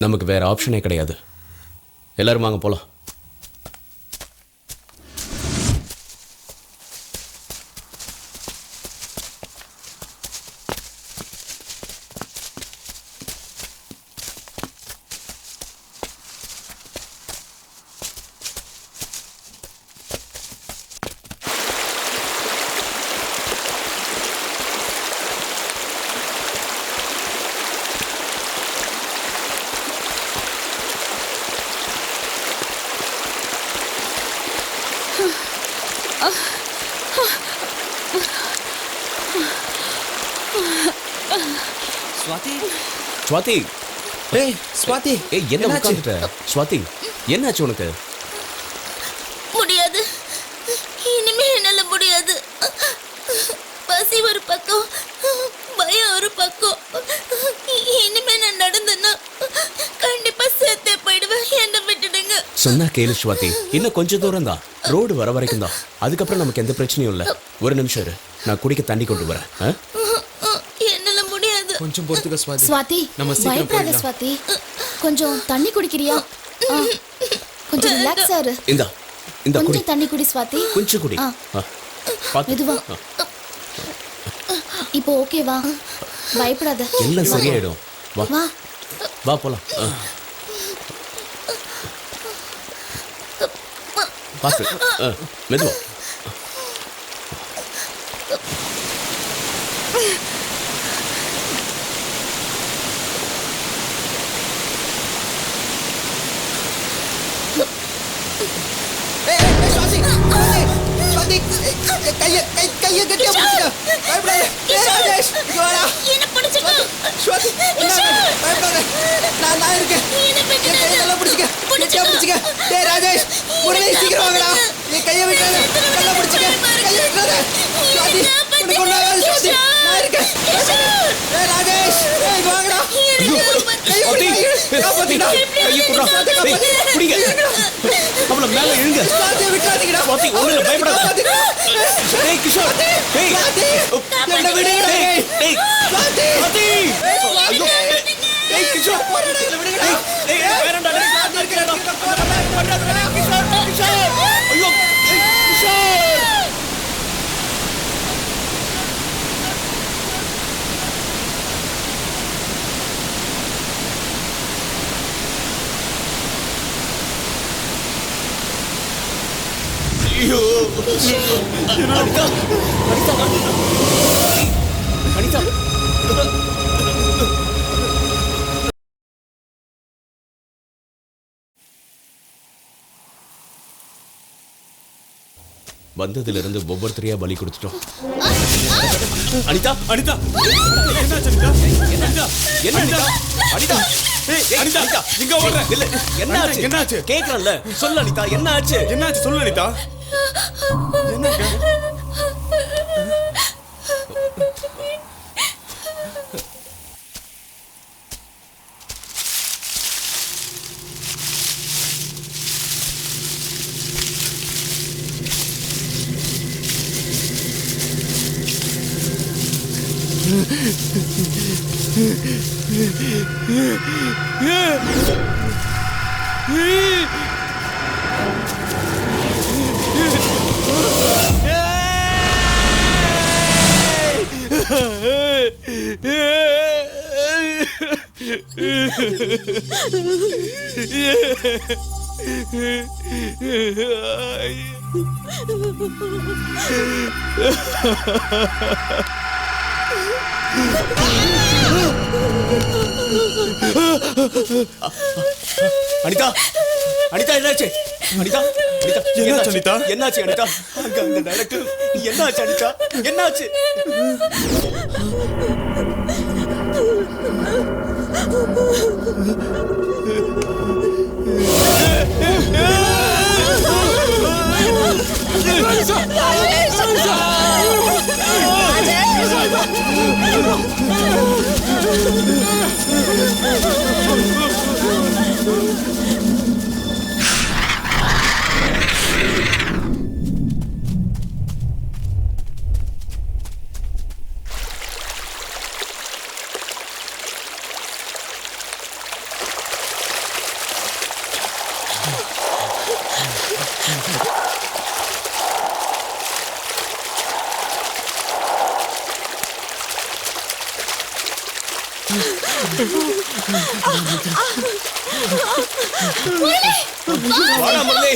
S6: நமக்கு வேற ஆப்ஷனே கிடையாது. எல்லாரும் வாங்க போலாம். ஸ்வாதி
S8: ஏய் ஸ்வாதி
S6: ஏய் என்ன உட்கார்ந்துட்ட? ஸ்வாதி என்னாச்சு உனக்கு?
S1: முடியாது, இனிமே என்னால முடியாது. பசி ஒரு பக்கம், பயம் ஒரு பக்கம். இனிமே நான் நடந்தேன்னா கண்டிப்பா சேர்த்தே போயிடுவேன். என்ன விட்டுடுங்க.
S6: சொன்னா கேளு ஸ்வாதி, இன்னும் கொஞ்சம் தூரம் தான், ரோடு வர வரைக்கும் தான். அதுக்கப்புறம் நமக்கு எந்த பிரச்சனையும் இல்லை. ஒரு நிமிஷம் இரு, நான் குடிக்க தண்ணி கொண்டு வரேன்.
S1: என்னால முடியாது.
S11: கொஞ்சம் பொறுத்துக்க ஸ்வாதி.
S4: ஸ்வாதி
S11: நம்ம சீக்கிரம்
S4: பயப்படாத
S11: போயிடலாம்.
S4: ஸ்வாதி. கொஞ்சம் தண்ணி குடிக்கிறியா? கொஞ்சம் ரிலாக்ஸா இரு.
S6: இந்தா குடி,
S4: கொஞ்சம் தண்ணி குடி ஸ்வாதி.
S6: கொஞ்சம் குடி.
S4: மெதுவா. இப்போ ஓகேவா? பயப்படாத.
S6: எல்லாம் சரியாயிடும். வா
S4: வா
S6: வா போலாம். பாத்து மெதுவா.
S1: என்ன பிடிச்சிட்டு?
S8: இருக்கேன் நல்லா பிடிச்சிக்க கெட்டியா பிடிச்சிக்க டேய் ராஜேஷ் முரளி சீக்கிரம் வாங்கடா என் கையை விட்டாத நல்லா பிடிச்சிக்க கையை விட்டாத சுவாதி உனக்கு கொண்டாகாது சுவாதி நான் இருக்கேன் டேய் ராஜேஷ் டேய் வாங்கடா காப்பாத்திடா
S6: கையை குடுறா டேய் புடிங்க அவள மேல இழுங்க
S8: சுவாதி விட்டாதீங்கடா
S6: சுவாதி ஒண்ணுல பயப்படாத டேய் கிஷோர் டேய்
S8: என்ன விடுங்க
S6: டேய்
S8: சுவாதி
S6: சுவாதி ஐயோ டேய் கிஷோர் டேய் டேய் வேறடா டேய் சுவாதி இருக்கடா போறடா கிஷோர் கிஷோர் ஐயோ கிஷோர் ஐயோ அனிதா அனிதா வந்ததுல இருந்து ஒவ்வொருத்தரையா பலி கொடுத்துட்டோம். அனிதா அனிதா என்னாச்சு அனிதா என்ன அனிதா அனிதா அனிதா இங்க ஓடுற இல்ல என்னாச்சு என்னாச்சு கேக்குறல்ல சொல்லு அனிதா என்னாச்சு என்னாச்சு சொல்லு அனிதா என்னங்க அனிதா அனிதா என்னாச்சு அனிதா அனிதா என்னாச்சு அனிதா என்னாச்சு அனிதா அங்க அந்த டைரக்டர் என்னாச்சு அனிதா என்னாச்சு வாடா முரளி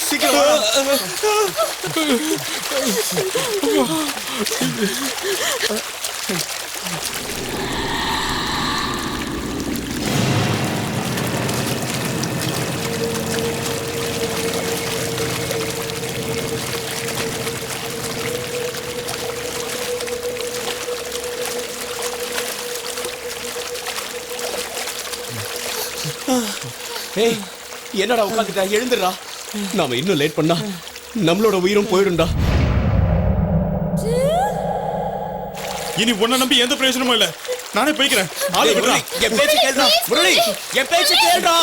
S6: சீக்கிரம் வாடா ஏய் என்னடா உட்காந்துட்டா எழுந்துடா நாம இன்னும் லேட் பண்ணா நம்மளோட உயிரும் போயிடும்டா
S5: இனி உன்னை நம்பி எந்த பிரயோஜனமும் இல்ல நானே போய்க்கிறேன் ஆளை விடுறா
S6: என் பேச்சு கேளுடா முரளி என் பேச்சு கேளுடா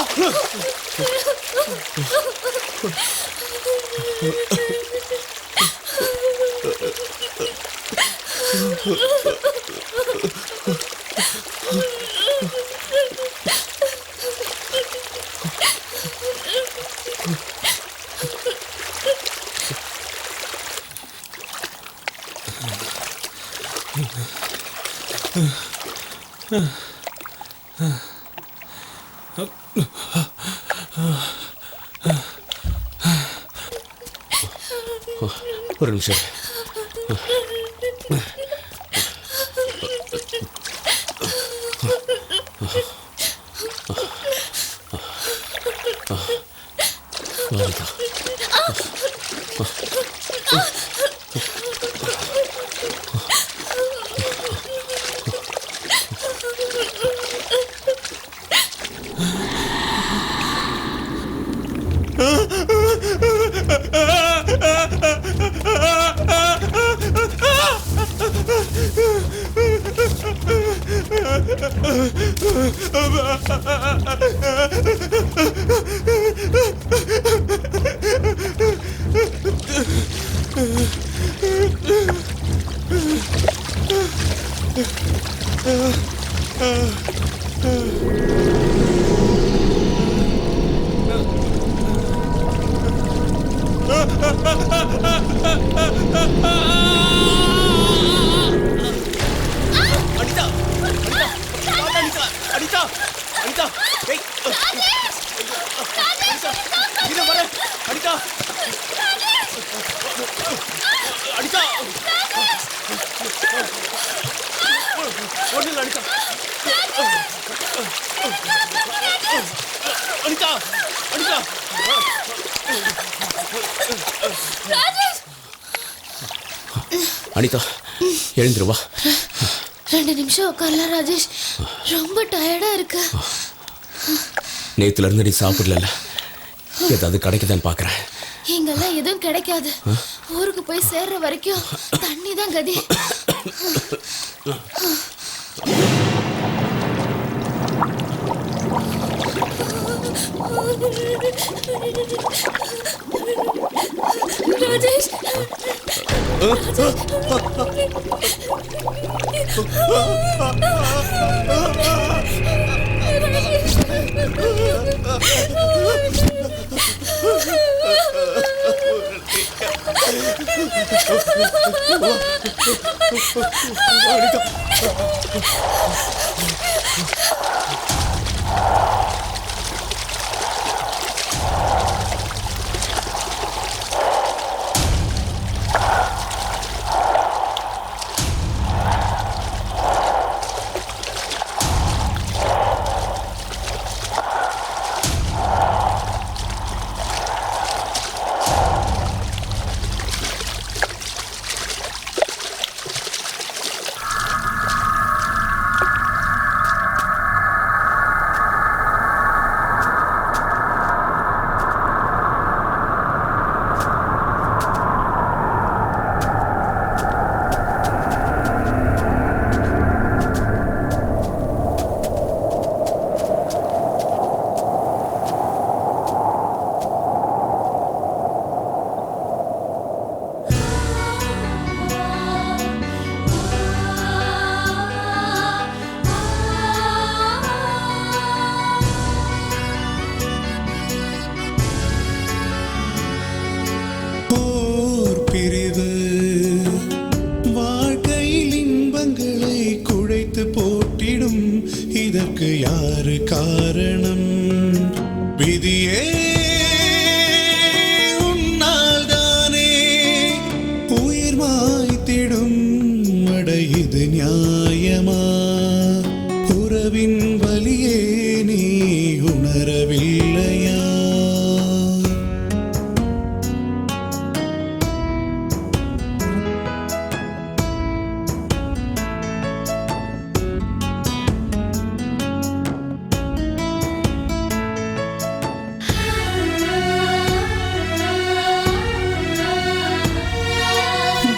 S6: ஒரு நிமிஷம் அனிதா எழுந்துருவா.
S4: 2 நிமிஷம் உட்காரலாம் ராஜேஷ், ரொம்ப டயர்டா இருக்கு.
S6: நேத்துல இருந்து நீ சாப்பிடல, ஏதாவது கிடைக்குதான்னு பாக்குறேன்.
S4: இங்கெல்லாம் எதுவும் கிடைக்காது. ஊருக்கு போய் சேர்ற வரைக்கும் தண்ணி தான் கதி. ராஜேஷ்,
S14: இதற்கு யாரு காரணம்? விதியே உன்னால் தானே உயிர் மாய்த்திடும். அட இது நியாயமா? உறவின் வலியே நீ உணரவில்லையா?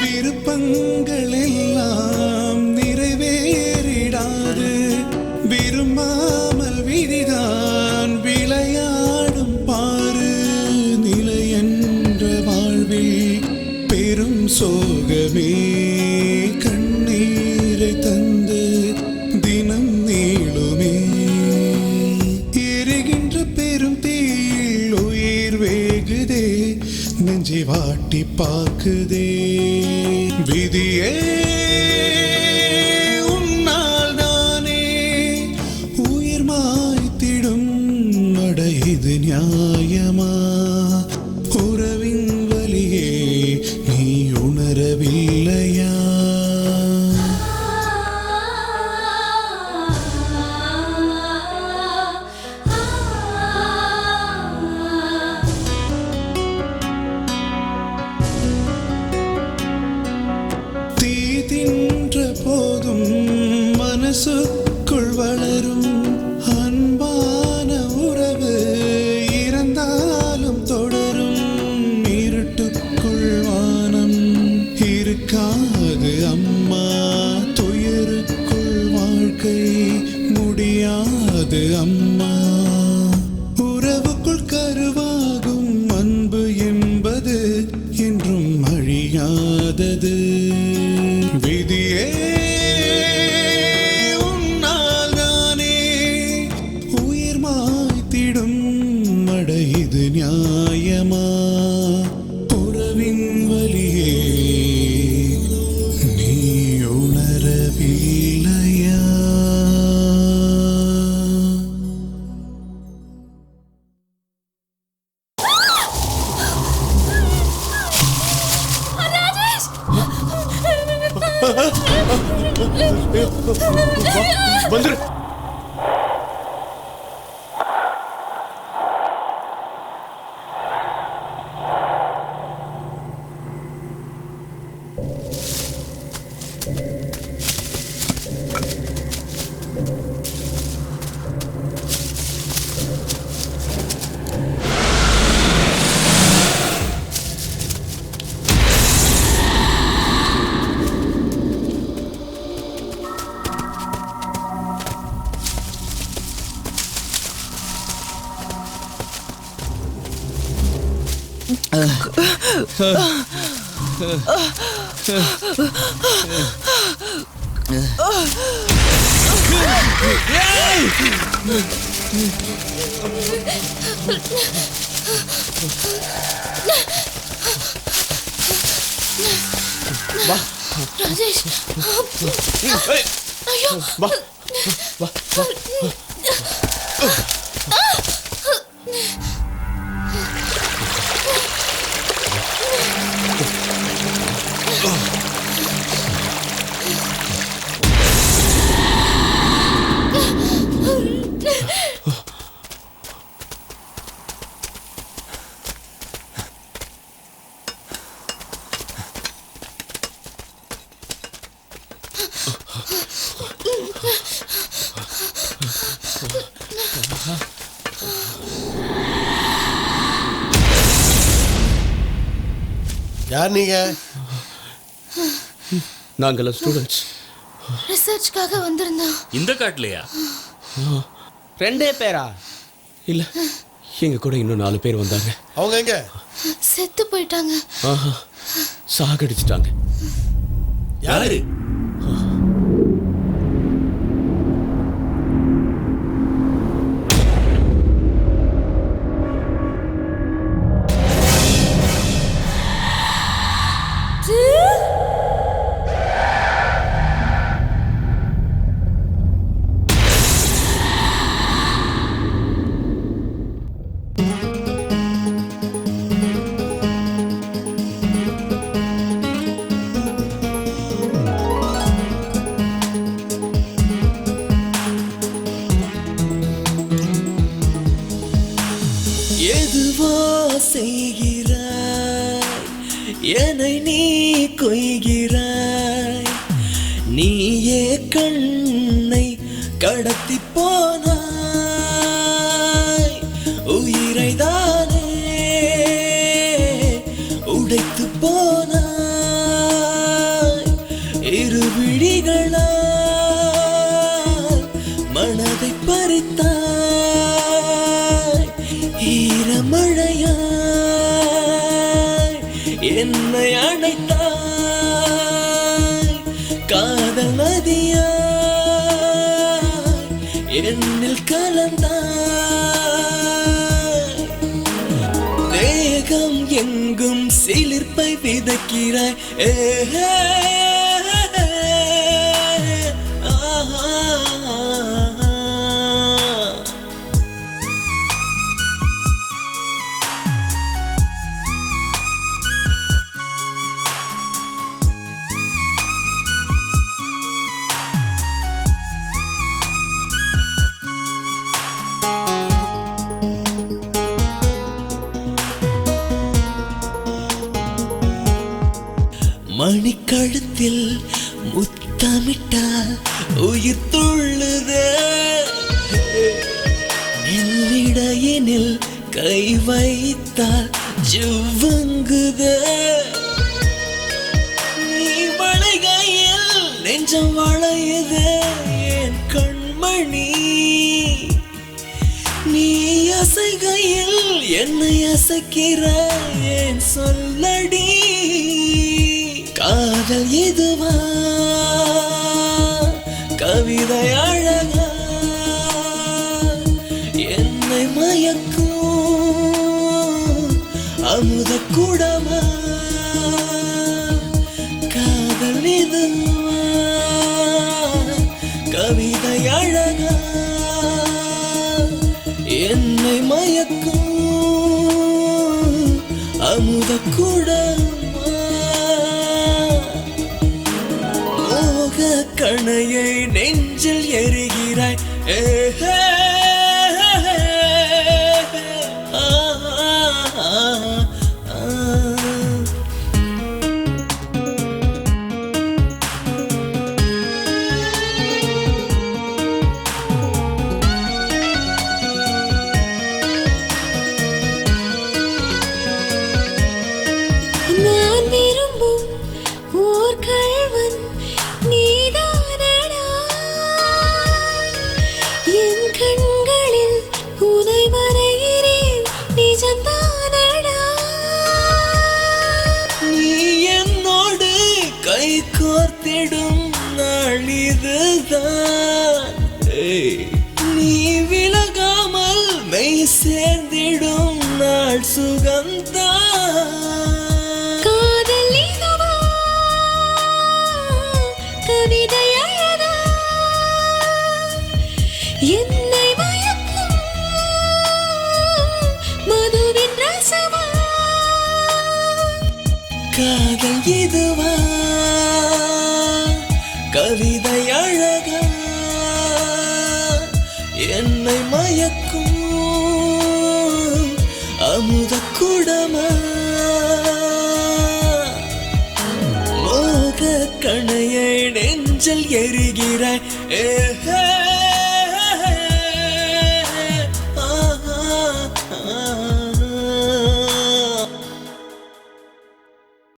S14: விருப்பங்கள் எல்லாம் நிறைவேறிடாது. விரும்பாமல் விதிதான் விளையாடும் பாரு. நிலை என்ற வாழ்வில் பெரும் சோகமே கண்ணீரை தந்து தினம் நீளுமே. எரிகின்ற பெரும் தீயில் உயிர் வேகுதே, நெஞ்சை வாட்டி பாக்குதே. விதியே உன்னால் தானே உயிர் மாய்த்திடும். அட இது நியாயமா? உறவின் வலியே நீ உணரவில்லையா? தீ மாத்திடும் அட இது நியாயமா உறவின் வலியே நீ உணரவில்லையா
S11: வந்துரு
S4: ராஜேஷ் ஐயோ
S11: வா வா வா
S12: யார் நீங்க?
S6: நாங்கெல்லாம் ஸ்டூடெண்ட்ஸ்.
S4: ரிசர்ச்காக வந்திருந்தோம்.
S10: இந்த காட்டுலையா?
S8: 2 பேரா?
S6: இல்ல, எங்க கூட இன்னும் 4 பேர் வந்தாங்க.
S12: அவங்க எங்க?
S4: செத்து போயிட்டாங்க.
S6: ஆஹா, சாகடிச்சிட்டாங்க.
S10: யாரு?
S3: எதுவோ செய்கிறாய், என்னை நீ கொய்கிறாய், நீயே கண்ணை கடத்தி போனாய், உயிரை தானே உடைத்து போனாய், இரு விழிகளால் மனதை பறித்தாய், ஈரமழையாய் என்னை அணைத்தாய், காதல் நதியாய் என்னில் கலந்தாய், தேகம் எங்கும் சிலிர்ப்பை விதைக்கிறாய். மணிக்கழுத்தில் முத்தமிட்டால் உயிர் துள்ளுதே, நெல்லிடையினில் கை வைத்தால் ஜுவங்குதே, நீ வளைகையில் நெஞ்சம் வளையுதே என் கண்மணி, நீ அசைகையில் என்னை அசைக்கிறாய் என் சொல்லடி, காதல் இதுவா கவிதை அழகா என் என்னை மயக்கும் அமுத குடமா காதல் இதுவா கவிதை அழகா என்னை மயக்கும் அமுத குடமா மோக கணையை நெஞ்சில் எரிகிறாய் ஏஹே
S9: நான் விரும்பும் ஓர் கள்வன் நீதானடா என் கண்களில் உனை வரைகிறேன் நிஜம்தானடா
S3: நீ என்னோடு கை கோர்த்திடும் நாள் இதுதான் நீ விலகாமல் மெய் சேர்ந்திடும் நாள் சுகந்தான்
S9: காதல் இதுவா கவிதை அழகா என்னை மயக்கும் மதுவின் ரசமா
S3: காதல் இதுவா கவிதை அழகா என்னை மயக்கும் அமுத குடமா மோக கணையை நெஞ்சில் எரிகிறாய் ஏஹே